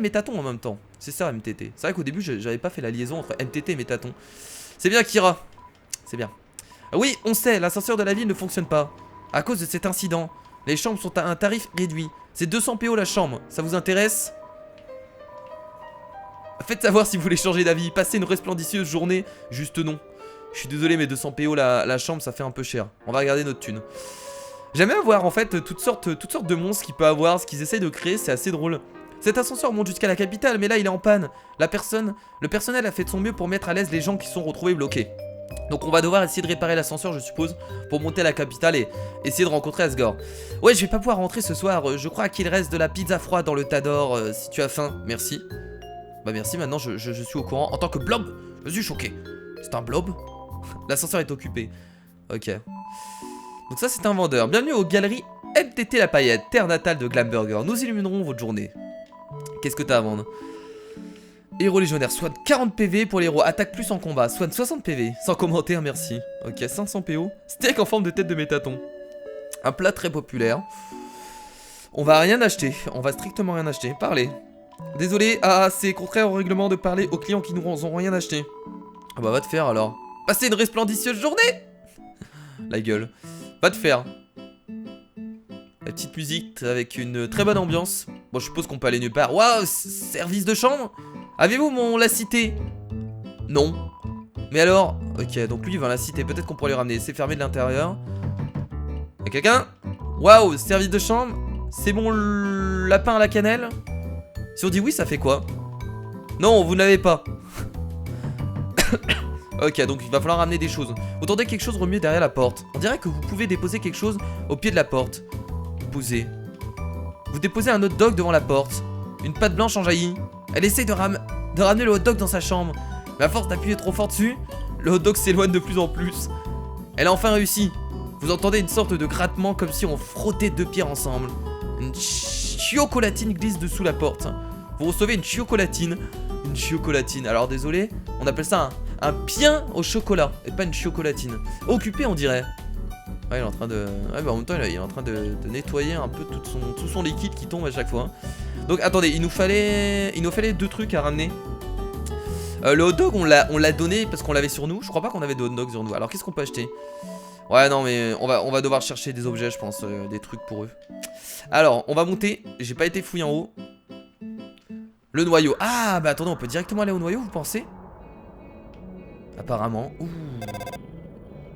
Métaton en même temps. C'est ça MTT. C'est vrai qu'au début j'avais pas fait la liaison entre MTT et Métaton. C'est bien Kira. C'est bien. Oui, on sait, l'ascenseur de la ville ne fonctionne pas. À cause de cet incident. Les chambres sont à un tarif réduit. C'est 200 PO la chambre. Ça vous intéresse? Faites savoir si vous voulez changer d'avis. Passez une resplendicieuse journée. Juste non. Je suis désolé, mais 200 PO la chambre, ça fait un peu cher. On va regarder notre thune. J'aime bien voir en fait toutes sortes de monstres qu'il peut avoir. Ce qu'ils essayent de créer, c'est assez drôle. Cet ascenseur monte jusqu'à la capitale, mais là il est en panne. Le personnel a fait de son mieux pour mettre à l'aise les gens qui sont retrouvés bloqués. Donc on va devoir essayer de réparer l'ascenseur, je suppose, pour monter à la capitale et essayer de rencontrer Asgore. Ouais, je vais pas pouvoir rentrer ce soir. Je crois qu'il reste de la pizza froide dans le Tador. Si tu as faim, merci. Bah merci, maintenant je suis au courant. En tant que blob, je suis choqué. C'est un blob? L'ascenseur est occupé. Ok. Donc ça c'est un vendeur. Bienvenue aux galeries MTT La Paillette, terre natale de Glamburger. Nous illuminerons votre journée. Qu'est-ce que t'as à vendre? Héros légionnaire, soigne 40 PV pour les héros, attaque plus en combat, soigne 60 PV, sans commentaire, merci. Ok, 500 PO, steak en forme de tête de Métaton. Un plat très populaire. On va rien acheter, on va strictement rien acheter, parlez. Désolé, c'est contraire au règlement de parler aux clients qui nous ont rien acheté. Ah bah va te faire alors. Passez une resplendicieuse journée. La gueule. Va te faire. La petite musique avec une très bonne ambiance. Bon, je suppose qu'on peut aller nulle part. Waouh, service de chambre. Avez-vous mon la cité? Non. Mais alors? Ok, donc lui il va la cité. Peut-être qu'on pourrait lui ramener. C'est fermé de l'intérieur. Y'a quelqu'un? Waouh, service de chambre. C'est bon lapin à la cannelle? Si on dit oui, ça fait quoi? Non, vous n'avez pas. Ok, donc il va falloir ramener des choses. Vous entendez quelque chose remuer derrière la porte. On dirait que vous pouvez déposer quelque chose au pied de la porte. Posez. Vous déposez un hot dog devant la porte. Une pâte blanche en jaillit. Elle essaie de ramener le hot dog dans sa chambre. Mais à force d'appuyer trop fort dessus, le hot dog s'éloigne de plus en plus. Elle a enfin réussi. Vous entendez une sorte de grattement comme si on frottait deux pierres ensemble. Une chocolatine glisse dessous la porte. Vous recevez une chocolatine. Une chocolatine. Alors désolé, on appelle ça un pain au chocolat et pas une chocolatine. Occupé on dirait. Ouais, il est en train de... Ouais, bah en même temps il est en train de nettoyer un peu tout son liquide qui tombe à chaque fois. Donc attendez, il nous fallait deux trucs à ramener. Le hot dog on l'a donné parce qu'on l'avait sur nous. Je crois pas qu'on avait de hot dog sur nous. Alors qu'est-ce qu'on peut acheter? Ouais non mais on va devoir chercher des objets je pense, des trucs pour eux. Alors on va monter, j'ai pas été fouillé en haut. Le noyau, ah bah attendez on peut directement aller au noyau vous pensez? Apparemment, ouh.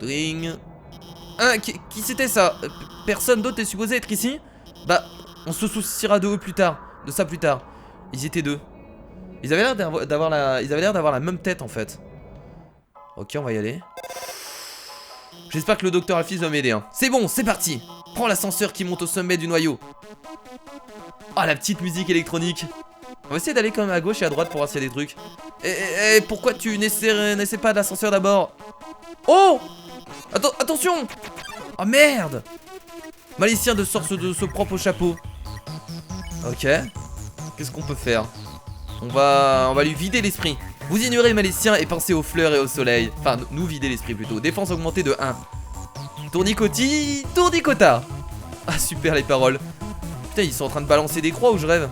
Dring. Ah qui c'était ça? Personne d'autre est supposé être ici? Bah on se souciera de ça plus tard. Ils étaient deux. Ils avaient l'air d'avoir la même tête en fait. Ok on va y aller. J'espère que le docteur Alphys va m'aider hein. C'est bon, c'est parti. Prends l'ascenseur qui monte au sommet du noyau. Ah la petite musique électronique. On va essayer d'aller quand même à gauche et à droite pour voir s'il y a des trucs. Et pourquoi tu n'essaies pas d'ascenseur d'abord? Oh! Attention! Oh merde! Malicien de sorte de se propre au chapeau. Ok. Qu'est-ce qu'on peut faire? On va lui vider l'esprit. Vous ignorez Malicien et pensez aux fleurs et au soleil. Enfin, nous vider l'esprit plutôt. Défense augmentée de 1. Tournicoti, tournicota. Ah super les paroles. Putain, ils sont en train de balancer des croix ou je rêve?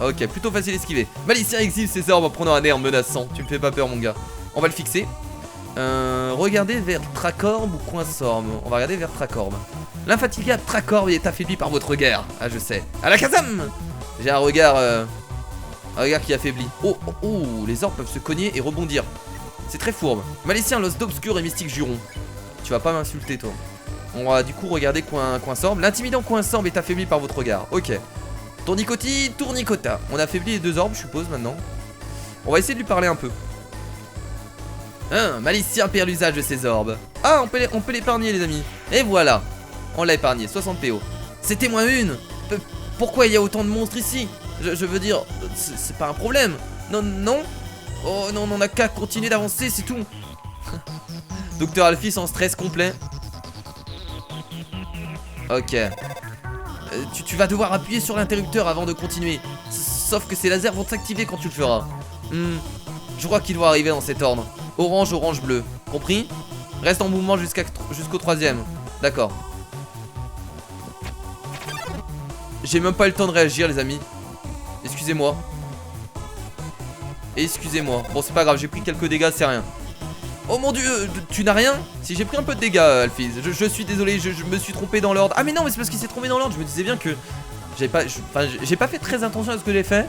Ok, plutôt facile à esquiver. Malicien exhibe ses orbes en prenant un air menaçant. Tu me fais pas peur mon gars. On va le fixer. Regardez vers Tracorbe ou Coinsorbe. On va regarder vers Tracorbe. L'infatigable Tracorbe est affaibli par votre regard. Ah je sais. À la Kazam. J'ai un regard qui affaiblit. Oh, les orbes peuvent se cogner et rebondir. C'est très fourbe. Malicien, l'os d'obscur et mystique juron. Tu vas pas m'insulter toi. On va du coup regarder Coinsorbe. L'intimidant Coinsorbe est affaibli par votre regard. Ok. Tournicoti, tournicota. On a affaibli les deux orbes, je suppose, maintenant. On va essayer de lui parler un peu. Malicien perd l'usage de ses orbes. Ah, on peut l'épargner, les amis. Et voilà. On l'a épargné, 60 PO. C'était moins une. Pourquoi il y a autant de monstres ici? Je veux dire, c'est pas un problème. Non. Oh non, on a qu'à continuer d'avancer, c'est tout. Docteur Alphys en stress complet. Ok. Tu vas devoir appuyer sur l'interrupteur avant de continuer. Sauf que ces lasers vont s'activer quand tu le feras. Je crois qu'il doit arriver dans cet ordre. Orange, orange, bleu. Compris? Reste en mouvement jusqu'au troisième. D'accord. J'ai même pas eu le temps de réagir les amis. Excusez-moi. Bon c'est pas grave, j'ai pris quelques dégâts, c'est rien. Oh mon dieu, tu n'as rien? Si j'ai pris un peu de dégâts Alphys, je suis désolé, je me suis trompé dans l'ordre. Ah mais non mais c'est parce qu'il s'est trompé dans l'ordre. Je me disais bien que j'ai pas fait très attention à ce que j'ai fait.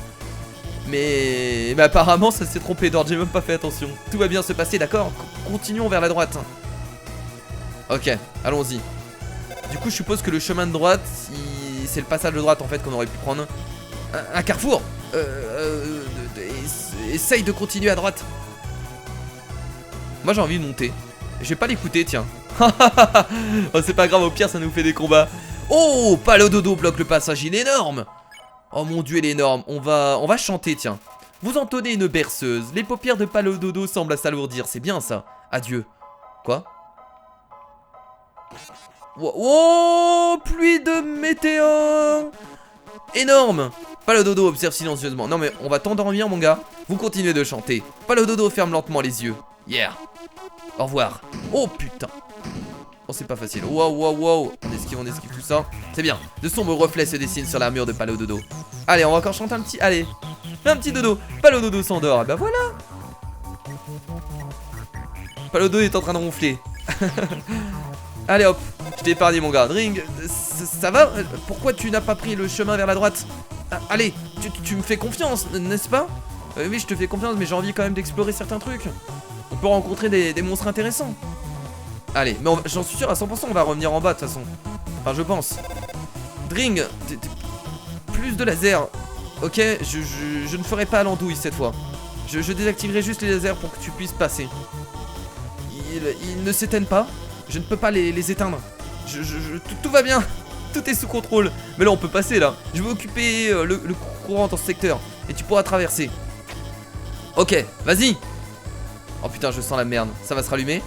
Mais apparemment ça s'est trompé d'ordre, j'ai même pas fait attention. Tout va bien se passer, d'accord? Continuons vers la droite. Ok, allons-y. Du coup je suppose que le chemin de droite, c'est le passage de droite en fait qu'on aurait pu prendre. Un carrefour. Essaye de continuer à droite. Moi j'ai envie de monter. Je vais pas l'écouter, tiens. Oh, c'est pas grave, au pire ça nous fait des combats. Oh, Palododo bloque le passage, il est énorme. Oh mon dieu, il est énorme. On va chanter, tiens. Vous entonnez une berceuse. Les paupières de Palododo semblent s'alourdir. C'est bien ça. Adieu. Quoi? Oh, pluie de météores. Énorme. Palododo observe silencieusement. Non mais on va t'endormir mon gars. Vous continuez de chanter. Palododo ferme lentement les yeux. Yeah. Au revoir. Oh putain. Oh c'est pas facile. Wow. On esquive tout ça. C'est bien. De sombres reflets se dessinent sur l'armure de Palododo. Allez, on va encore chanter un petit. Allez. Un petit dodo. Palododo s'endort. Bah voilà. Palododo est en train de ronfler. Allez hop. Je t'ai épargné mon gars. Dring. Ça va? Pourquoi tu n'as pas pris le chemin vers la droite? Allez. Tu me fais confiance, n'est-ce pas? Oui, je te fais confiance, mais j'ai envie quand même d'explorer certains trucs. On peut rencontrer des monstres intéressants. Allez, mais j'en suis sûr à 100%, on va revenir en bas de toute façon. Enfin, je pense. Dring, plus de laser. Ok, je ne ferai pas l'andouille cette fois. Je désactiverai juste les lasers pour que tu puisses passer. Ils ne s'éteignent pas. Je ne peux pas les éteindre. Tout va bien. Tout est sous contrôle. Mais là, on peut passer là. Je vais occuper le courant dans ce secteur. Et tu pourras traverser. Ok, vas-y. Oh putain, je sens la merde. Ça va se rallumer.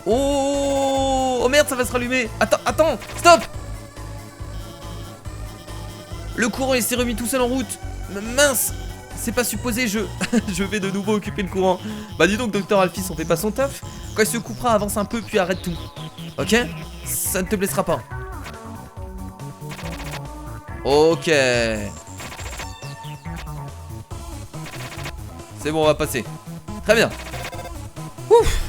Oh merde, ça va se rallumer. Attends, stop. Le courant il s'est remis tout seul en route. Mince. C'est pas supposé, je vais de nouveau occuper le courant. Bah dis donc, Docteur Alphys, on fait pas son taf. Quand il se coupera, avance un peu puis arrête tout. Ok? Ça ne te blessera pas. Ok. C'est bon, on va passer. Très bien. Ouf.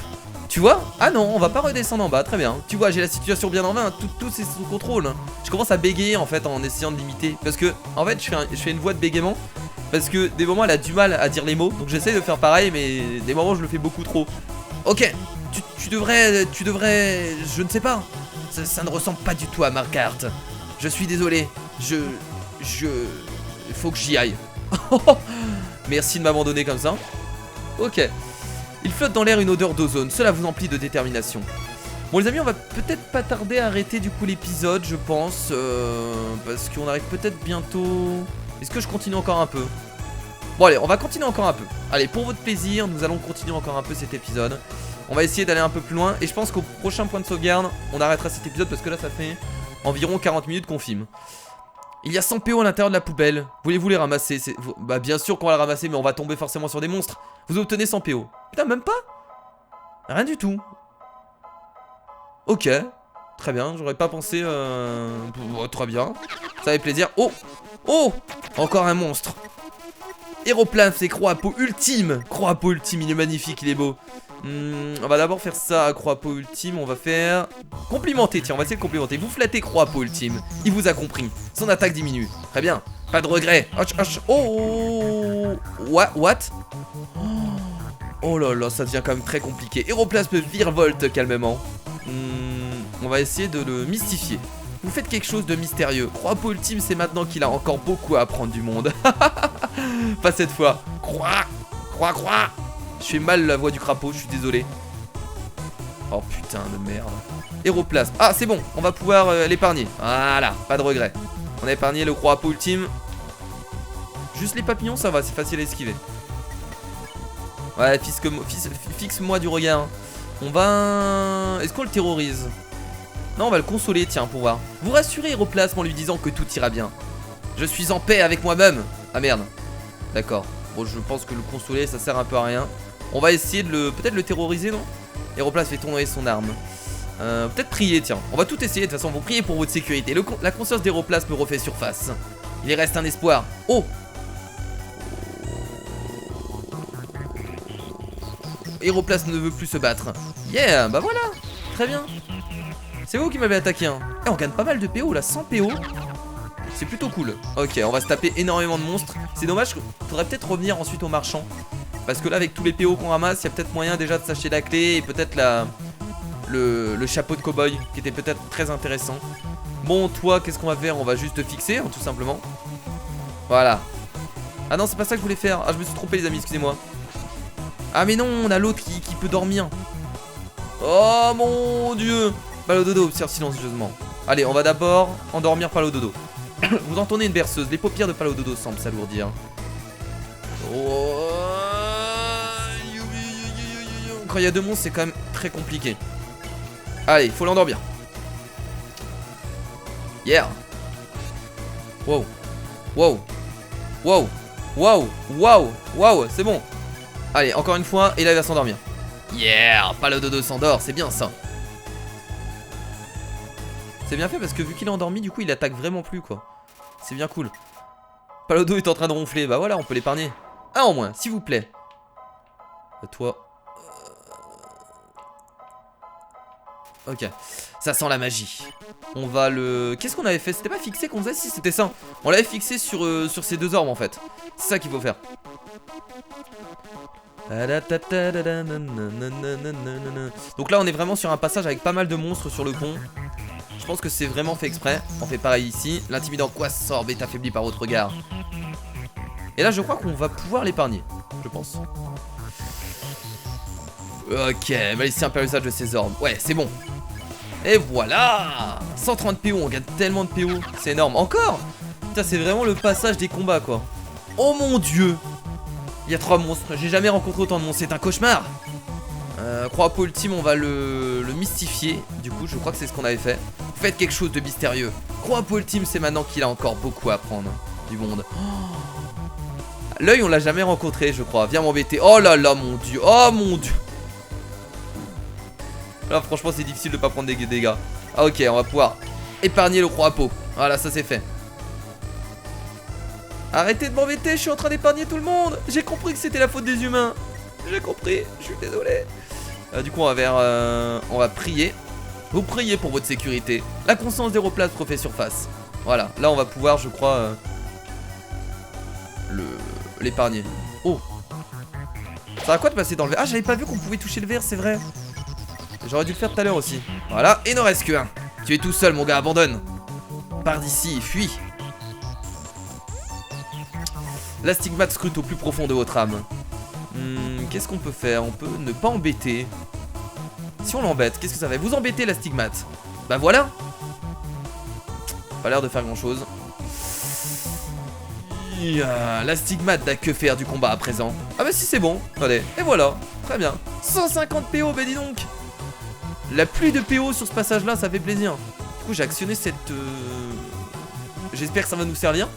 Tu vois? Ah non, on va pas redescendre en bas, très bien. Tu vois, j'ai la situation bien en main, tout c'est sous contrôle. Je commence à bégayer en fait en essayant de limiter. Parce que, en fait, je fais une voix de bégaiement. Parce que des moments elle a du mal à dire les mots. Donc j'essaie de faire pareil, mais des moments je le fais beaucoup trop. Ok, tu devrais, je ne sais pas. Ça ne ressemble pas du tout à Markart. Je suis désolé. Il faut que j'y aille. Merci de m'abandonner comme ça. Ok. Il flotte dans l'air une odeur d'ozone. Cela vous emplit de détermination. Bon les amis, on va peut-être pas tarder à arrêter du coup l'épisode, je pense. Parce qu'on arrive peut-être bientôt. Est-ce que je continue encore un peu? Bon allez, on va continuer encore un peu. Allez, pour votre plaisir, nous allons continuer encore un peu cet épisode. On va essayer d'aller un peu plus loin. Et je pense qu'au prochain point de sauvegarde, on arrêtera cet épisode parce que là ça fait environ 40 minutes qu'on filme. Il y a 100 PO à l'intérieur de la poubelle. Voulez-vous les ramasser? Bah bien sûr qu'on va les ramasser, mais on va tomber forcément sur des monstres. Vous obtenez 100 PO. Putain, même pas? Rien du tout. Ok. Très bien, j'aurais pas pensé... très bien. Ça fait plaisir. Oh! Oh! Encore un monstre. Héroplasme, c'est croix à peau ultime. Croix à peau ultime, il est magnifique, il est beau. On va d'abord faire ça, croix à peau ultime. On va faire... complimenter, tiens, on va essayer de complimenter. Vous flattez croix à peau ultime. Il vous a compris. Son attaque diminue. Très bien. Pas de regret. Hoch, hoch. Oh! What? Oh là là, ça devient quand même très compliqué. Héroplasme virevolte calmement. On va essayer de le mystifier. Vous faites quelque chose de mystérieux. Croix à peau ultime, c'est maintenant qu'il a encore beaucoup à apprendre du monde. Pas cette fois. Croix. Je fais mal la voix du crapaud, je suis désolé. Oh putain de merde. Héroplasme. Ah c'est bon, on va pouvoir l'épargner. Voilà, pas de regret. On a épargné le croix à peau ultime. Juste les papillons, ça va, c'est facile à esquiver. Ouais, fixe-moi du regard. On va... Est-ce qu'on le terrorise? Non, on va le consoler, tiens, pour voir. Vous rassurez Héroplasme en lui disant que tout ira bien. Je suis en paix avec moi-même. Ah merde. D'accord. Bon, je pense que le consoler, ça sert un peu à rien. On va essayer de le... peut-être le terroriser, non? Héroplasme fait tourner son arme. Peut-être prier, tiens. On va tout essayer, de toute façon, vous priez pour votre sécurité. La conscience d'Héroplasme refait surface. Il reste un espoir. Oh! Héroplasme ne veut plus se battre. Yeah, bah voilà. Très bien. C'est vous qui m'avez attaqué, hein. Et on gagne pas mal de PO là, 100 PO. C'est plutôt cool. Ok, on va se taper énormément de monstres. C'est dommage, faudrait peut-être revenir ensuite au marchand. Parce que là, avec tous les PO qu'on ramasse, il y a peut-être moyen déjà de s'acheter la clé et peut-être le chapeau de cow-boy qui était peut-être très intéressant. Bon, toi, qu'est-ce qu'on va faire? On va juste te fixer, hein, tout simplement. Voilà. Ah non, c'est pas ça que je voulais faire. Ah, je me suis trompé, les amis, excusez-moi. Ah, mais non, on a l'autre qui peut dormir. Oh mon dieu. Palododo observe silencieusement. Allez, on va d'abord endormir Palododo. Vous entendez une berceuse. Les paupières de Palododo semblent s'alourdir. Oh. Quand il y a deux monstres, c'est quand même très compliqué. Allez, il faut l'endormir. Yeah. Wow. Wow. Wow. Wow. Wow. Wow. C'est bon. Allez, encore une fois, et là il va s'endormir. Yeah. Palododo s'endort, c'est bien ça. C'est bien fait parce que vu qu'il est endormi, du coup il attaque vraiment plus quoi. C'est bien cool. Palodo est en train de ronfler, bah voilà, on peut l'épargner. Un en moins, s'il vous plaît. Toi. Ok, ça sent la magie. On va le... Qu'est-ce qu'on avait fait? C'était pas fixé qu'on faisait? Si, c'était ça. On l'avait fixé sur ces deux orbes en fait. C'est ça qu'il faut faire. Donc là on est vraiment sur un passage avec pas mal de monstres sur le pont. Je pense que c'est vraiment fait exprès. On fait pareil ici. L'intimidant Quasorb est affaibli par votre regard. Et là je crois qu'on va pouvoir l'épargner. Je pense. Ok, Malicien impérial de ces orbes. Ouais, c'est bon. Et voilà 130 PO, on gagne tellement de PO. C'est énorme. Encore. Putain, c'est vraiment le passage des combats quoi. Oh mon dieu. Il y a 3 monstres. J'ai jamais rencontré autant de monstres. C'est un cauchemar. Croix à peau ultime, on va le mystifier. Du coup, je crois que c'est ce qu'on avait fait. Faites quelque chose de mystérieux. Croix à peau ultime, c'est maintenant qu'il a encore beaucoup à apprendre du monde. Oh. L'œil, on l'a jamais rencontré, je crois. Viens m'embêter. Oh là là, mon dieu. Oh mon dieu. Là, franchement, c'est difficile de pas prendre des dégâts. Ah, ok, on va pouvoir épargner le croix à peau. Voilà, ça c'est fait. Arrêtez de m'embêter, je suis en train d'épargner tout le monde. J'ai compris que c'était la faute des humains. J'ai compris, je suis désolé. Du coup, on va prier. Vous priez pour votre sécurité. La conscience d'Héroplasme refait surface. Voilà, là on va pouvoir, je crois, l'épargner. Oh. Ça va quoi de passer dans le verre? Ah, j'avais pas vu qu'on pouvait toucher le verre, c'est vrai. J'aurais dû le faire tout à l'heure aussi. Voilà, et il n'en reste qu'un. Tu es tout seul, mon gars, abandonne. Pars d'ici, fuis. La stigmate scrute au plus profond de votre âme. Qu'est-ce qu'on peut faire? On peut ne pas embêter. Si on l'embête, qu'est-ce que ça fait? Vous embêtez la stigmate. Bah voilà. Pas l'air de faire grand chose. La stigmate n'a que faire du combat à présent. Ah bah si c'est bon, allez, et voilà, très bien. 150 PO, bah dis donc. La pluie de PO sur ce passage là, ça fait plaisir. Du coup j'ai actionné cette... J'espère que ça va nous servir.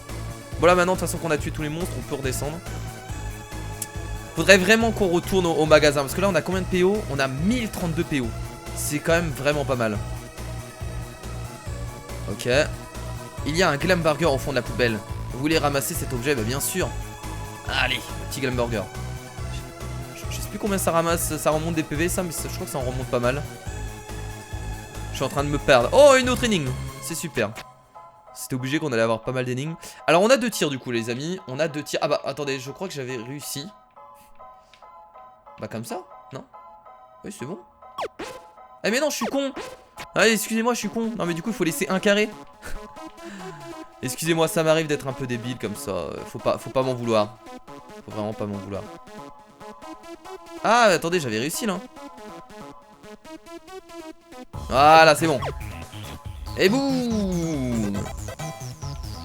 Bon là maintenant de toute façon qu'on a tué tous les monstres, on peut redescendre. Faudrait vraiment qu'on retourne au magasin. Parce que là on a combien de PO? On a 1032 PO. C'est quand même vraiment pas mal. Ok. Il y a un Glamburger au fond de la poubelle. Vous voulez ramasser cet objet? Bah bien sûr. Allez, petit Glamburger. Je sais plus combien ça ramasse. Ça remonte des PV ça, mais je crois que ça en remonte pas mal. Je suis en train de me perdre. Oh, une autre énigme. C'est super. C'était obligé qu'on allait avoir pas mal d'énigmes. Alors on a 2 tirs du coup les amis. On a 2 tirs. Ah bah attendez, je crois que j'avais réussi. Bah comme ça? Non? Oui c'est bon. Eh mais non je suis con. Ah excusez-moi je suis con. Non mais du coup il faut laisser un carré. Excusez-moi ça m'arrive d'être un peu débile comme ça. Faut pas m'en vouloir. Faut vraiment pas m'en vouloir. Ah attendez j'avais réussi là. Voilà c'est bon. Et boum.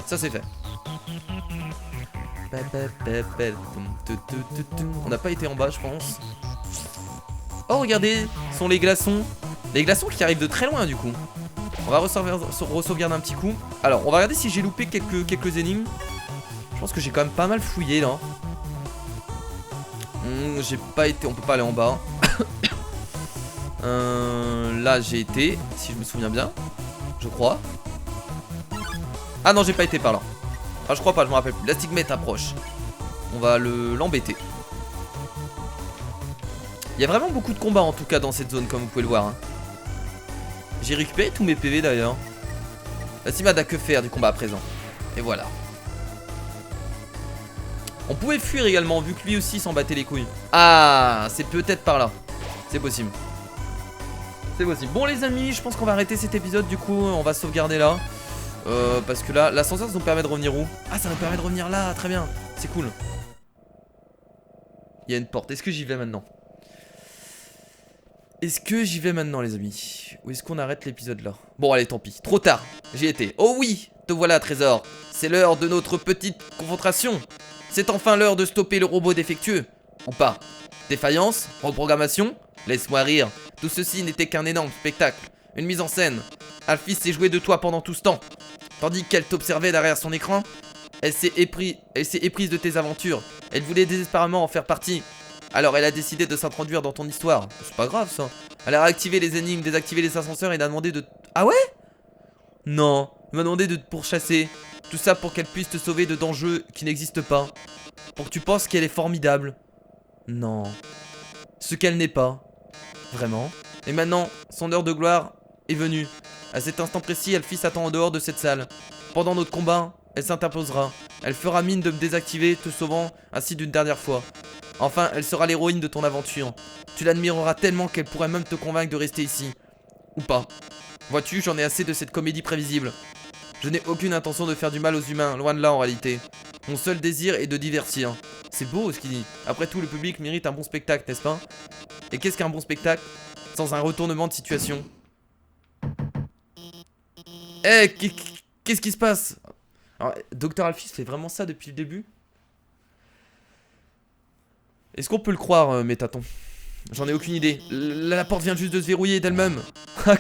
Ça c'est fait. On n'a pas été en bas je pense. Oh regardez, ce sont les glaçons. Les glaçons qui arrivent de très loin du coup. On va re-sauvegarder un petit coup. Alors on va regarder si j'ai loupé quelques énigmes. Je pense que j'ai quand même pas mal fouillé là. J'ai pas été, on peut pas aller en bas. Là j'ai été, si je me souviens bien. Je crois. Ah non j'ai pas été par là. Ah je crois pas, je me rappelle plus. La stigmate approche. On va l'embêter. Il y a vraiment beaucoup de combats en tout cas dans cette zone comme vous pouvez le voir hein. J'ai récupéré tous mes PV d'ailleurs. La stigmate n'a que faire du combat à présent. Et voilà. On pouvait fuir également vu que lui aussi s'en battait les couilles. Ah c'est peut-être par là. C'est possible. C'est possible. Bon les amis, je pense qu'on va arrêter cet épisode du coup. On va sauvegarder là. Parce que là, l'ascenseur ça nous permet de revenir où? Ah ça nous permet de revenir là, très bien. C'est cool. Il y a une porte, est-ce que j'y vais maintenant? Est-ce que j'y vais maintenant les amis? Ou est-ce qu'on arrête l'épisode là? Bon allez tant pis, trop tard, j'y étais. Oh oui, te voilà trésor. C'est l'heure de notre petite confrontation. C'est enfin l'heure de stopper le robot défectueux. Ou pas? Défaillance? Reprogrammation? Laisse-moi rire. Tout ceci n'était qu'un énorme spectacle. Une mise en scène. Alphys s'est jouée de toi pendant tout ce temps. Tandis qu'elle t'observait derrière son écran, elle s'est éprise de tes aventures. Elle voulait désespérément en faire partie. Alors elle a décidé de s'introduire dans ton histoire. C'est pas grave ça. Elle a réactivé les énigmes, désactivé les ascenseurs et elle a demandé de... Ah ouais? Non. Elle m'a demandé de te pourchasser. Tout ça pour qu'elle puisse te sauver de d'enjeux qui n'existent pas. Pour que tu penses qu'elle est formidable. Non. Ce qu'elle n'est pas. Vraiment. Et maintenant, son heure de gloire est venue. À cet instant précis, Alphys attend en dehors de cette salle. Pendant notre combat, elle s'interposera. Elle fera mine de me désactiver, te sauvant ainsi d'une dernière fois. Enfin, elle sera l'héroïne de ton aventure. Tu l'admireras tellement qu'elle pourrait même te convaincre de rester ici. Ou pas. Vois-tu, j'en ai assez de cette comédie prévisible. Je n'ai aucune intention de faire du mal aux humains, loin de là en réalité. Mon seul désir est de divertir. C'est beau ce qu'il dit. Après tout, le public mérite un bon spectacle, n'est-ce pas? Et qu'est-ce qu'un bon spectacle sans un retournement de situation? Eh, qu'est-ce qui se passe? Alors, Dr Alphys fait vraiment ça depuis le début? Est-ce qu'on peut le croire, Métaton? J'en ai aucune idée. La porte vient juste de se verrouiller d'elle-même.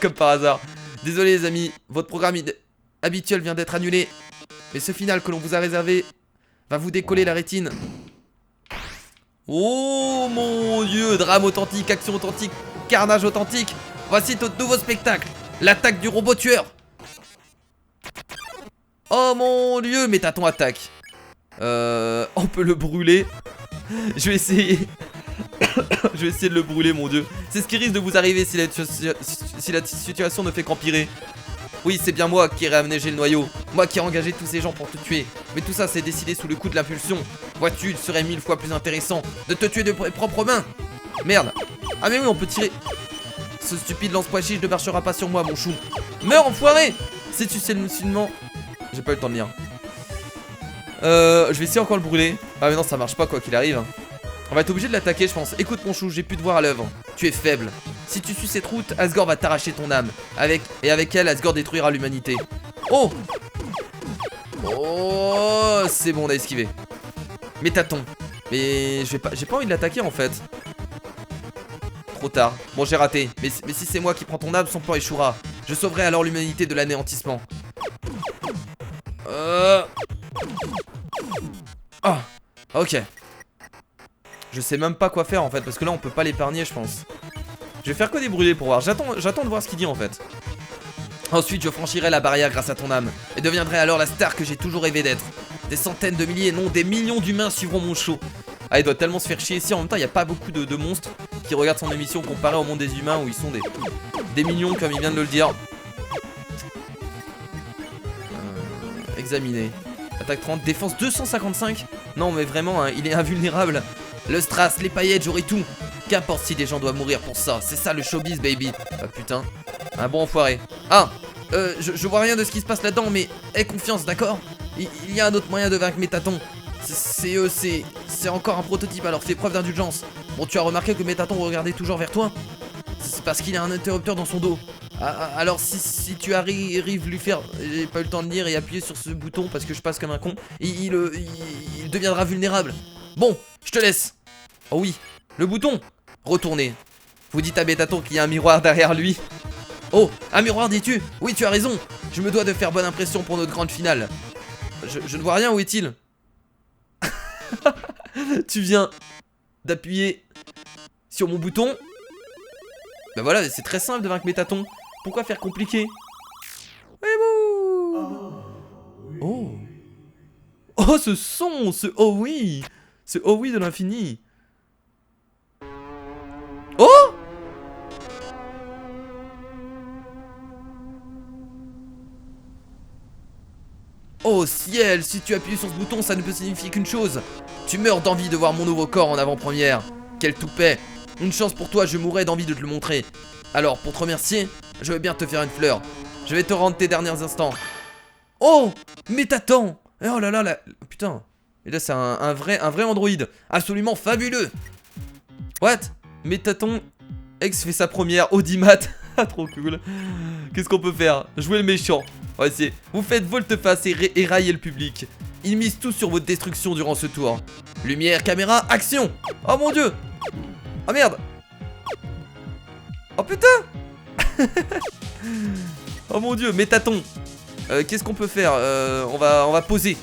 Comme par hasard. Désolé les amis, votre programme habituel vient d'être annulé. Mais ce final que l'on vous a réservé va vous décoller la rétine. Oh mon dieu, drame authentique, action authentique, carnage authentique. Voici notre nouveau spectacle, l'attaque du robot tueur. Oh mon dieu, Métaton attaque. On peut le brûler. Je vais essayer. Je vais essayer de le brûler, mon dieu. C'est ce qui risque de vous arriver si la situation ne fait qu'empirer. Oui, c'est bien moi qui ai réaménagé le noyau. Moi qui ai engagé tous ces gens pour te tuer. Mais tout ça s'est décidé sous le coup de l'impulsion. Vois-tu, il serait 1000 fois plus intéressant de te tuer de tes propres mains. Merde. Ah mais oui, on peut tirer. Ce stupide lance-pois chiche ne marchera pas sur moi, mon chou. Meurs, enfoiré. Sais-tu seulement... J'ai pas eu le temps de lire. Je vais essayer encore de le brûler. Ah mais non, ça marche pas quoi qu'il arrive. On va être obligé de l'attaquer je pense. Écoute mon chou, j'ai pu te voir à l'œuvre. Tu es faible. Si tu suis cette route, Asgore va t'arracher ton âme. Et avec elle, Asgore détruira l'humanité. Oh! Oh, c'est bon, on a esquivé. Métaton. Mais j'ai pas envie de l'attaquer en fait. Trop tard. Bon, j'ai raté. Mais si c'est moi qui prends ton âme, son plan échouera. Je sauverai alors l'humanité de l'anéantissement. Ah, ok. Je sais même pas quoi faire en fait, parce que là on peut pas l'épargner, je pense. Je vais faire que des brûlés pour voir. J'attends de voir ce qu'il dit en fait. Ensuite, je franchirai la barrière grâce à ton âme et deviendrai alors la star que j'ai toujours rêvé d'être. Des centaines de milliers, non des millions d'humains suivront mon show. Ah, il doit tellement se faire chier ici. En même temps, il n'y a pas beaucoup de monstres qui regardent son émission comparé au monde des humains où ils sont des millions, comme il vient de le dire. Examiner. Attaque 30, défense 255. Non, mais vraiment, hein, il est invulnérable. Le strass, les paillettes, j'aurai tout. Qu'importe si des gens doivent mourir pour ça. C'est ça le showbiz, baby. Ah putain. Un bon enfoiré. Ah, je vois rien de ce qui se passe là-dedans, mais aie confiance, d'accord? Il y a un autre moyen de vaincre Métaton. C'est encore un prototype, alors fais preuve d'indulgence. Bon, tu as remarqué que Métaton regardait toujours vers toi? C'est parce qu'il a un interrupteur dans son dos. Alors si tu arrives lui faire... J'ai pas eu le temps de lire et appuyer sur ce bouton parce que je passe comme un con. Il deviendra vulnérable. Bon, je te laisse. Oh oui, le bouton. Retournez. Vous dites à Métaton qu'il y a un miroir derrière lui. Oh, un miroir dis-tu? Oui, tu as raison. Je me dois de faire bonne impression pour notre grande finale. Je ne vois rien, où est-il? Tu viens d'appuyer sur mon bouton. Bah voilà, c'est très simple de vaincre Métaton. Pourquoi faire compliqué? Oh. Oh, ce son, ce oh oui. Ce oh oui de l'infini. Oh. Oh ciel, si tu appuies sur ce bouton, ça ne peut signifier qu'une chose. Tu meurs d'envie de voir mon nouveau corps en avant-première. Quel toupet. Une chance pour toi, je mourrais d'envie de te le montrer. Alors, pour te remercier, je vais bien te faire une fleur. Je vais te rendre tes derniers instants. Oh, mais t'attends. Oh là là là. Putain. Et là, c'est un vrai androïde. Absolument fabuleux. What? Métaton X fait sa première audimat. Trop cool. Qu'est-ce qu'on peut faire? Jouer le méchant. On va essayer. Vous faites volte-face et railler le public. Ils misent tout sur votre destruction durant ce tour. Lumière, caméra, action. Oh mon dieu. Oh merde. Oh putain. Oh mon dieu, Métaton. Qu'est-ce qu'on peut faire? On va poser.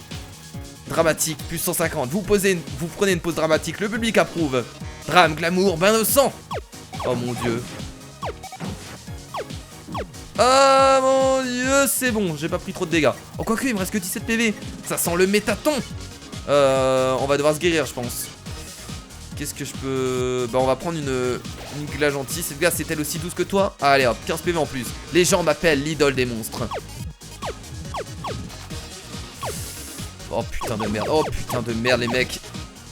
Dramatique, plus 150. Vous prenez une pose dramatique, le public approuve. Drame, glamour, bain de sang. Oh mon dieu. Oh mon dieu, c'est bon, j'ai pas pris trop de dégâts. Oh quoique, il me reste que 17 PV. Ça sent le Métaton. On va devoir se guérir, je pense. Qu'est-ce que je peux... Bah on va prendre une glace gentille. Cette glace est elle aussi douce que toi? Ah, allez hop, 15 PV en plus. Les gens m'appellent l'idole des monstres. Oh putain de merde. Oh putain de merde les mecs.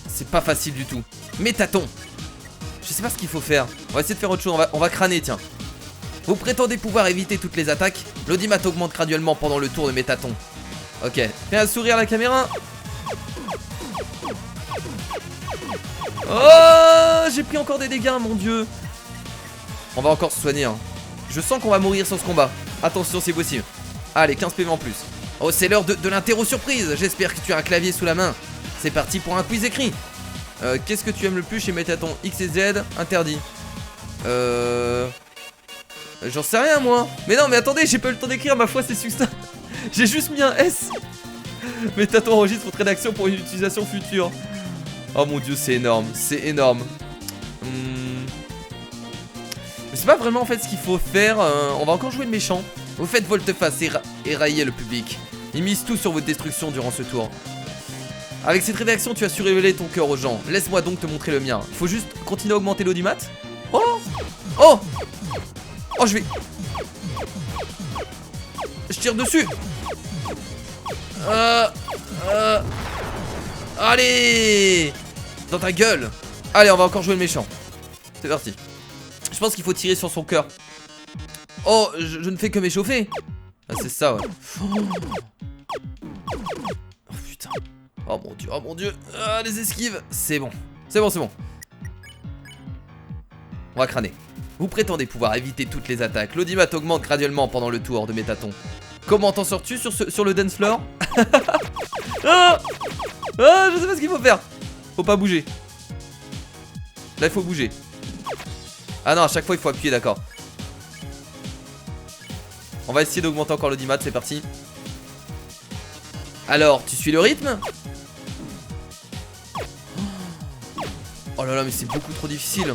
C'est pas facile du tout. Métaton. Je sais pas ce qu'il faut faire. On va essayer de faire autre chose, on va crâner tiens. Vous prétendez pouvoir éviter toutes les attaques. L'audimat augmente graduellement pendant le tour de Métaton. Ok, fais un sourire à la caméra. Oh, j'ai pris encore des dégâts, mon dieu. On va encore se soigner hein. Je sens qu'on va mourir sur ce combat. Attention, c'est possible. Allez, 15 PV en plus. Oh, c'est l'heure de l'interro surprise. J'espère que tu as un clavier sous la main. C'est parti pour un quiz écrit. Qu'est-ce que tu aimes le plus chez Métaton? X et Z, interdit. J'en sais rien moi. Mais non mais attendez, j'ai pas eu le temps d'écrire, ma foi c'est succinct. J'ai juste mis un S. Métaton enregistre votre rédaction pour une utilisation future. Oh mon dieu, c'est énorme, c'est énorme. Je sais pas vraiment en fait ce qu'il faut faire. On va encore jouer le méchant. Vous faites volte-face et railler le public. Ils misent tout sur votre destruction durant ce tour. Avec cette rédaction, tu as su révéler ton cœur aux gens. Laisse-moi donc te montrer le mien. Il faut juste continuer à augmenter l'audimat. Oh. Oh. Oh, je tire dessus. Allez. Dans ta gueule. Allez, on va encore jouer le méchant. C'est parti. Je pense qu'il faut tirer sur son cœur. Oh, je ne fais que m'échauffer. Ah, c'est ça, ouais. Oh, putain. Oh, mon dieu, oh, mon dieu. Ah, les esquives. C'est bon. C'est bon, c'est bon. On va crâner. Vous prétendez pouvoir éviter toutes les attaques. L'audimat augmente graduellement pendant le tour de Métaton. Comment t'en sors-tu sur le dance floor? Ah, ah, je sais pas ce qu'il faut faire. Faut pas bouger. Là, il faut bouger. Ah non, à chaque fois, il faut appuyer, d'accord. On va essayer d'augmenter encore l'audimat, c'est parti. Alors, tu suis le rythme? Oh là là, mais c'est beaucoup trop difficile.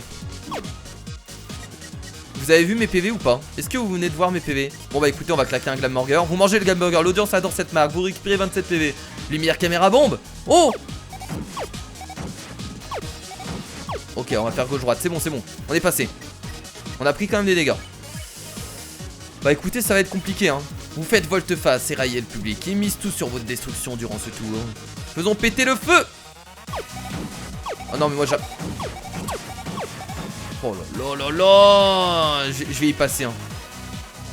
Vous avez vu mes PV ou pas? Est-ce que vous venez de voir mes PV? Bon bah écoutez, on va claquer un Glam Burger. Vous mangez le Glam Burger, l'audience adore cette marque. Vous récupérez 27 PV. Lumière, caméra, bombe. Oh! Ok, on va faire gauche-droite, c'est bon, c'est bon. On est passé. On a pris quand même des dégâts. Bah écoutez, ça va être compliqué hein. Vous faites volte-face et raillez le public. Ils misent tout sur votre destruction durant ce tour. Faisons péter le feu. Oh non mais moi j'ai... Oh là là là là. Je vais y passer hein.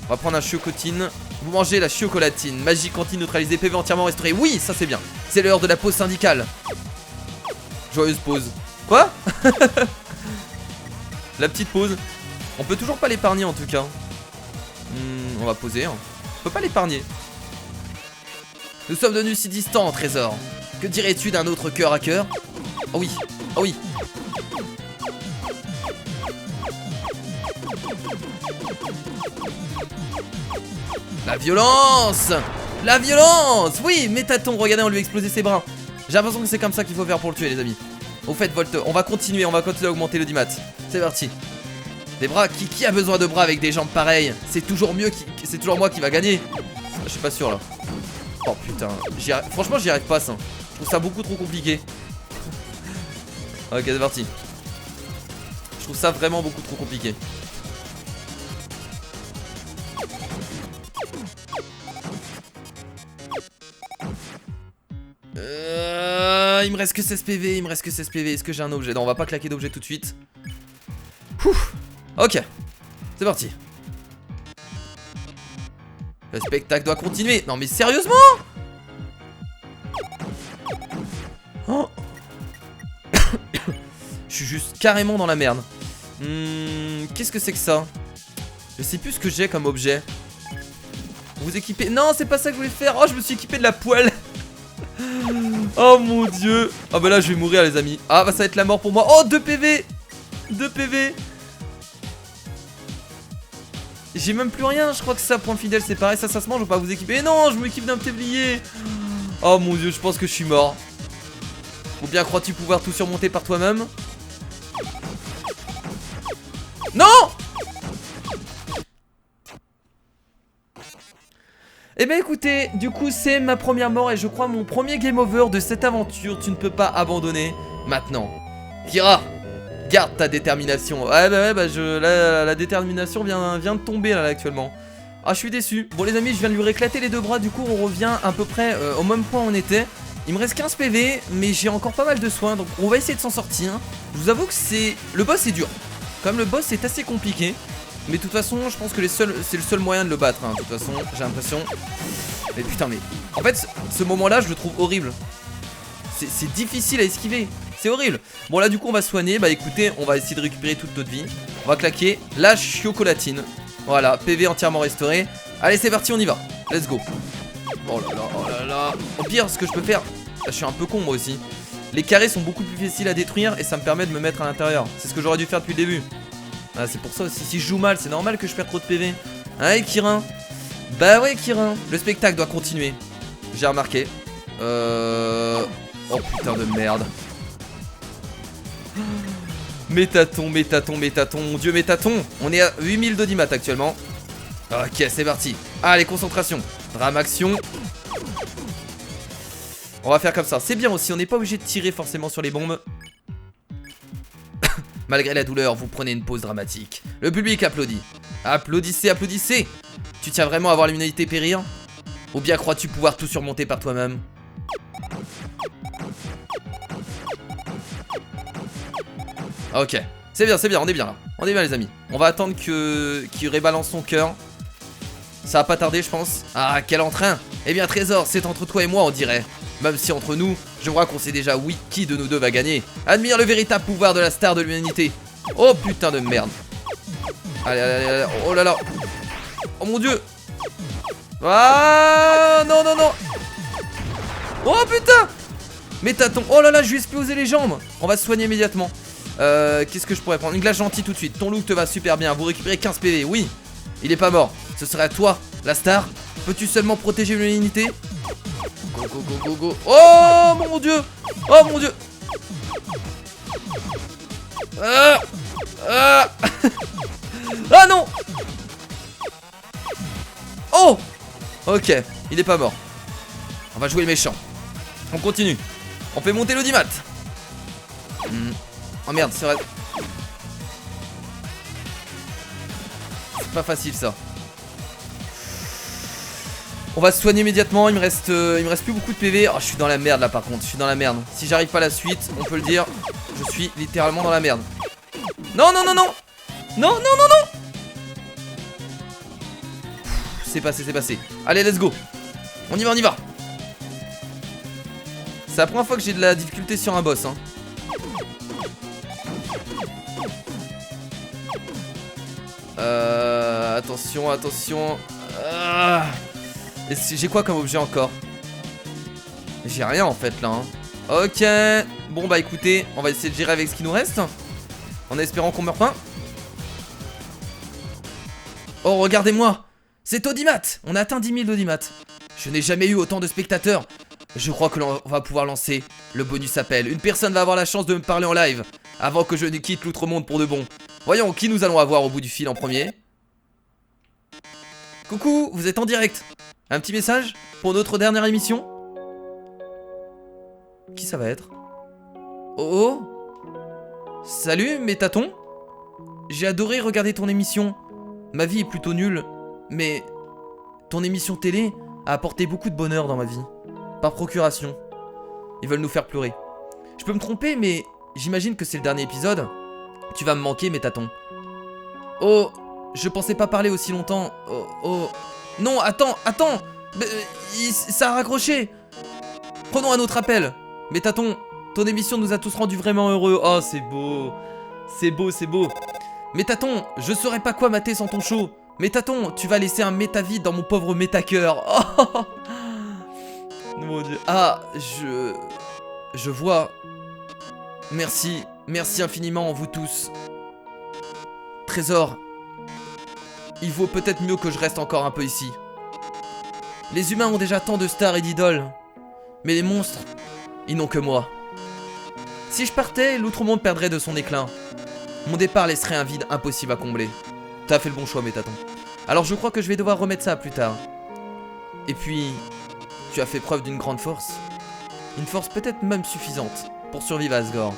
On va prendre un chocotine. Vous mangez la chocolatine. Magie cantine neutralisée, PV entièrement restauré. Oui, ça c'est bien. C'est l'heure de la pause syndicale. Joyeuse pause. Quoi? La petite pause. On peut toujours pas l'épargner en tout cas. On va poser hein. On peut pas l'épargner. Nous sommes devenus si distants, trésor. Que dirais-tu d'un autre cœur à cœur? Oh oui, oh oui. La violence! La violence! Oui, Métaton, regardez, on lui a explosé ses bras. J'ai l'impression que c'est comme ça qu'il faut faire pour le tuer, les amis. Au fait, Volte, on va continuer à augmenter l'audimat. C'est parti. Des bras, qui a besoin de bras avec des jambes pareilles? C'est toujours mieux, c'est toujours moi qui va gagner. Je suis pas sûr là. Oh putain, franchement j'y arrive pas ça. Je trouve ça beaucoup trop compliqué. Ok, c'est parti. Je trouve ça vraiment beaucoup trop compliqué. Il me reste que 16 PV, il me reste que 16 PV. Est-ce que j'ai un objet? Non, on va pas claquer d'objet tout de suite. Ouf. Ok, c'est parti. Le spectacle doit continuer. Non mais sérieusement? Oh. Je suis juste carrément dans la merde. Qu'est-ce que c'est que ça? Je sais plus ce que j'ai comme objet. Vous équipez... Non, c'est pas ça que je voulais faire. Oh, je me suis équipé de la poêle. Oh mon dieu. Ah bah là je vais mourir les amis. Ah bah ça va être la mort pour moi. Oh 2 PV. 2 PV. J'ai même plus rien. Je crois que ça, point fidèle, c'est pareil. Ça se mange, je vais pas vous équiper. Non, je m'équipe d'un tablier. Oh mon dieu, je pense que je suis mort. Ou bien crois-tu pouvoir tout surmonter par toi-même? Non! Eh ben écoutez, du coup c'est ma première mort et je crois mon premier game over de cette aventure. Tu ne peux pas abandonner maintenant. Kira, garde ta détermination. Ouais bah la détermination vient de tomber là actuellement. Ah je suis déçu. Bon les amis, je viens de lui réclater les 2 bras. Du coup on revient à peu près au même point où on était. Il me reste 15 PV mais j'ai encore pas mal de soins. Donc on va essayer de s'en sortir. Je vous avoue que le boss est dur. Comme le boss est assez compliqué. Mais de toute façon je pense que c'est le seul moyen de le battre hein. De toute façon j'ai l'impression. Mais putain mais en fait ce moment là je le trouve horrible. C'est difficile à esquiver. C'est horrible. Bon là du coup on va soigner. Bah écoutez, on va essayer de récupérer toute notre vie. On va claquer la chocolatine. Voilà, PV entièrement restauré. Allez c'est parti, on y va. Let's go. Oh là là, oh là là. Au pire ce que je peux faire, là, je suis un peu con moi aussi. Les carrés sont beaucoup plus faciles à détruire et ça me permet de me mettre à l'intérieur. C'est ce que j'aurais dû faire depuis le début. Ah c'est pour ça aussi, si je joue mal c'est normal que je perde trop de PV. Hein Kirin? Bah ouais Kirin. Le spectacle doit continuer. J'ai remarqué. Oh putain de merde. Métaton, Métaton, Métaton. Mon dieu Métaton. On est à 8000 d'audimat actuellement. Ok c'est parti. Allez concentration. Drame action. On va faire comme ça. C'est bien aussi, on n'est pas obligé de tirer forcément sur les bombes. Malgré la douleur, vous prenez une pause dramatique. Le public applaudit. Applaudissez, applaudissez. Tu tiens vraiment à voir l'humanité périr? Ou bien crois-tu pouvoir tout surmonter par toi-même? Ok, c'est bien, on est bien là. On est bien les amis. On va attendre qu'il rébalance son cœur. Ça va pas tarder je pense. Ah quel entrain. Eh bien trésor, c'est entre toi et moi on dirait. Même si entre nous, je crois qu'on sait déjà oui qui de nous deux va gagner. Admire le véritable pouvoir de la star de l'humanité. Oh putain de merde. Allez, allez, allez, oh là là. Oh mon dieu. Ah non, non, non. Oh putain! Métaton. Oh là là, je lui ai explosé les jambes. On va se soigner immédiatement. Qu'est-ce que je pourrais prendre? Une glace gentille tout de suite. Ton look te va super bien. Vous récupérez 15 PV. Oui, il est pas mort. Ce serait à toi, la star. Peux-tu seulement protéger l'unité? Go, go, go, go, go. Oh mon dieu! Oh mon dieu! Ah non! Oh! Ok, il est pas mort. On va jouer le méchant. On continue. On fait monter l'audimat. Oh merde, c'est vrai. C'est pas facile ça. On va se soigner immédiatement. Il me reste plus beaucoup de PV. Oh, je suis dans la merde là par contre. Je suis dans la merde. Si j'arrive pas à la suite, on peut le dire. Je suis littéralement dans la merde. Non, non, non, non. Non, non, non, non. C'est passé, c'est passé. Allez, let's go. On y va, on y va. C'est la première fois que j'ai de la difficulté sur un boss, hein. Attention, attention. J'ai quoi comme objet encore? J'ai rien en fait là, hein. Ok. Bon bah écoutez, on va essayer de gérer avec ce qui nous reste, en espérant qu'on meurt pas. Oh regardez-moi, c'est Audimat. On a atteint 10 000 d'Audimat. Je n'ai jamais eu autant de spectateurs. Je crois que l'on va pouvoir lancer le bonus appel. Une personne va avoir la chance de me parler en live avant que je ne quitte l'outre-monde pour de bon. Voyons qui nous allons avoir au bout du fil en premier. Coucou, vous êtes en direct. Un petit message pour notre dernière émission. Qui ça va être? Oh oh. Salut Métaton. J'ai adoré regarder ton émission. Ma vie est plutôt nulle, mais ton émission télé a apporté beaucoup de bonheur dans ma vie. Par procuration. Ils veulent nous faire pleurer. Je peux me tromper, mais j'imagine que c'est le dernier épisode. Tu vas me manquer, Métaton. Oh, je pensais pas parler aussi longtemps. Oh, oh. Non, attends, attends. Ça a raccroché. Prenons un autre appel. Métaton, ton émission nous a tous rendus vraiment heureux. Oh, c'est beau. C'est beau, c'est beau. Métaton, je saurais pas quoi mater sans ton show. Métaton, tu vas laisser un métavide dans mon pauvre métacœur. Oh. Mon dieu. Ah, je vois. Merci. Merci infiniment, vous tous. Trésor. Il vaut peut-être mieux que je reste encore un peu ici. Les humains ont déjà tant de stars et d'idoles. Mais les monstres, ils n'ont que moi. Si je partais, l'outre-monde perdrait de son éclat. Mon départ laisserait un vide impossible à combler. T'as fait le bon choix, Métaton. Alors je crois que je vais devoir remettre ça plus tard. Et puis, tu as fait preuve d'une grande force. Une force peut-être même suffisante pour survivre à Asgore.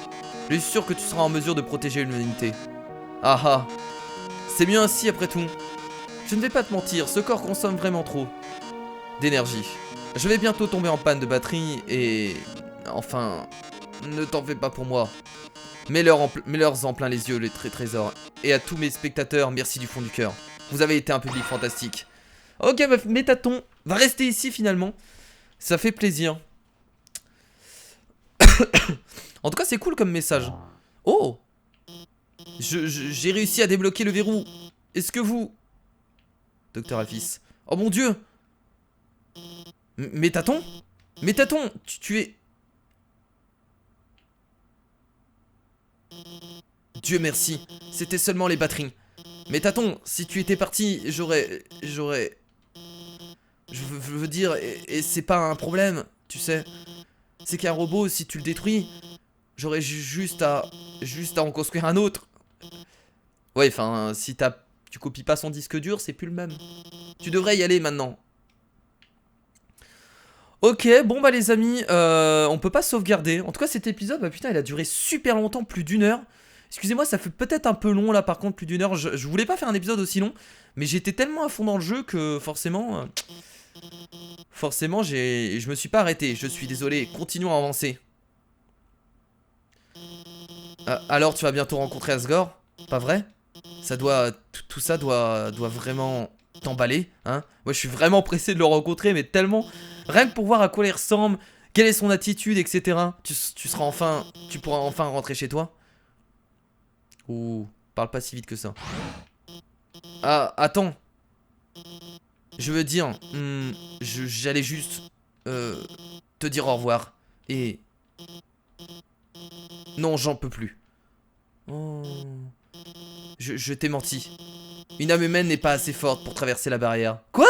Je suis sûr que tu seras en mesure de protéger l'humanité. Ah ah. C'est mieux ainsi après tout. Je ne vais pas te mentir, ce corps consomme vraiment trop d'énergie. Je vais bientôt tomber en panne de batterie et... Enfin... Ne t'en fais pas pour moi. Mets-leur en plein les yeux, les trésors. Et à tous mes spectateurs, merci du fond du cœur. Vous avez été un public fantastique. Ok, bah, Métaton va rester ici finalement. Ça fait plaisir. En tout cas, c'est cool comme message. Oh! J'ai réussi à débloquer le verrou. Est-ce que vous... Docteur Alphys. Oh mon dieu! Métaton? Métaton, tu es... Dieu merci, c'était seulement les batteries. Métaton, si tu étais parti, j'aurais... Je veux dire, et c'est pas un problème, tu sais. C'est qu'un robot, si tu le détruis, j'aurais juste à en construire un autre. Ouais, enfin, si tu copies pas son disque dur, c'est plus le même. Tu devrais y aller maintenant. Ok, bon bah les amis, on peut pas sauvegarder. En tout cas cet épisode, bah putain il a duré super longtemps, plus d'1 heure. Excusez-moi, ça fait peut-être un peu long là par contre, plus d'1 heure. Je voulais pas faire un épisode aussi long, mais j'étais tellement à fond dans le jeu que forcément... je me suis pas arrêté, je suis désolé, continuons à avancer. Alors tu vas bientôt rencontrer Asgore, pas vrai? Ça doit... Tout ça doit vraiment t'emballer, hein? Moi je suis vraiment pressé de le rencontrer, mais tellement... Rien que pour voir à quoi il ressemble, quelle est son attitude, etc. Tu pourras enfin rentrer chez toi. Ouh, parle pas si vite que ça. Ah, attends. Je veux dire, j'allais juste... te dire au revoir. Et... Non, j'en peux plus. Oh... Je t'ai menti. Une âme humaine n'est pas assez forte pour traverser la barrière. Quoi?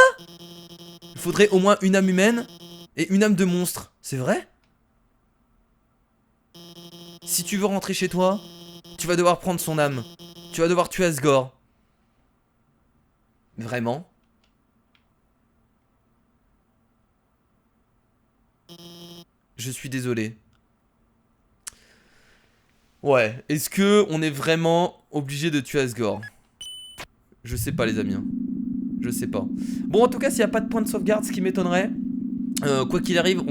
Il faudrait au moins une âme humaine et une âme de monstre. C'est vrai? Si tu veux rentrer chez toi, tu vas devoir prendre son âme. Tu vas devoir tuer Asgore. Vraiment? Je suis désolé. Ouais, est-ce que on est vraiment obligé de tuer Asgore? Je sais pas les amis. Je sais pas. Bon en tout cas s'il n'y a pas de point de sauvegarde, ce qui m'étonnerait, quoi qu'il arrive,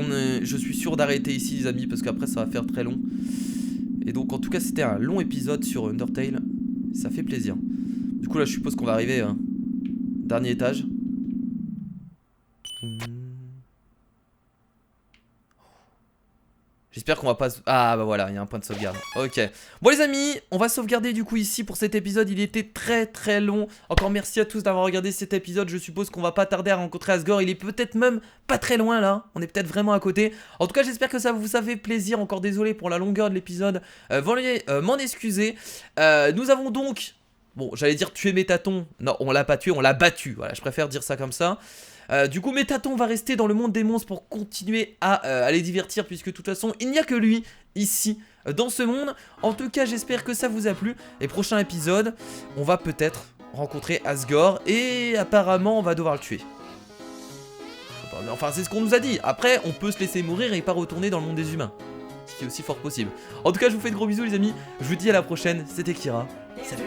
je suis sûr d'arrêter ici les amis parce qu'après ça va faire très long. Et donc en tout cas c'était un long épisode sur Undertale. Ça fait plaisir. Du coup là je suppose qu'on va arriver dernier étage. J'espère qu'on va pas... Ah bah voilà, il y a un point de sauvegarde. Ok. Bon les amis, on va sauvegarder du coup ici pour cet épisode. Il était très très long. Encore merci à tous d'avoir regardé cet épisode. Je suppose qu'on va pas tarder à rencontrer Asgore. Il est peut-être même pas très loin là. On est peut-être vraiment à côté. En tout cas j'espère que ça vous a fait plaisir. Encore désolé pour la longueur de l'épisode. Veuillez m'en excuser. Nous avons donc... Bon j'allais dire tuer Métaton. Non on l'a pas tué, on l'a battu. Voilà, je préfère dire ça comme ça. Du coup Métaton va rester dans le monde des monstres pour continuer à les divertir puisque de toute façon il n'y a que lui ici dans ce monde. En tout cas j'espère que ça vous a plu. Et prochain épisode on va peut-être rencontrer Asgore et apparemment on va devoir le tuer. Enfin c'est ce qu'on nous a dit. Après on peut se laisser mourir et pas retourner dans le monde des humains, ce qui est aussi fort possible. En tout cas je vous fais de gros bisous les amis. Je vous dis à la prochaine. C'était Kira. Salut.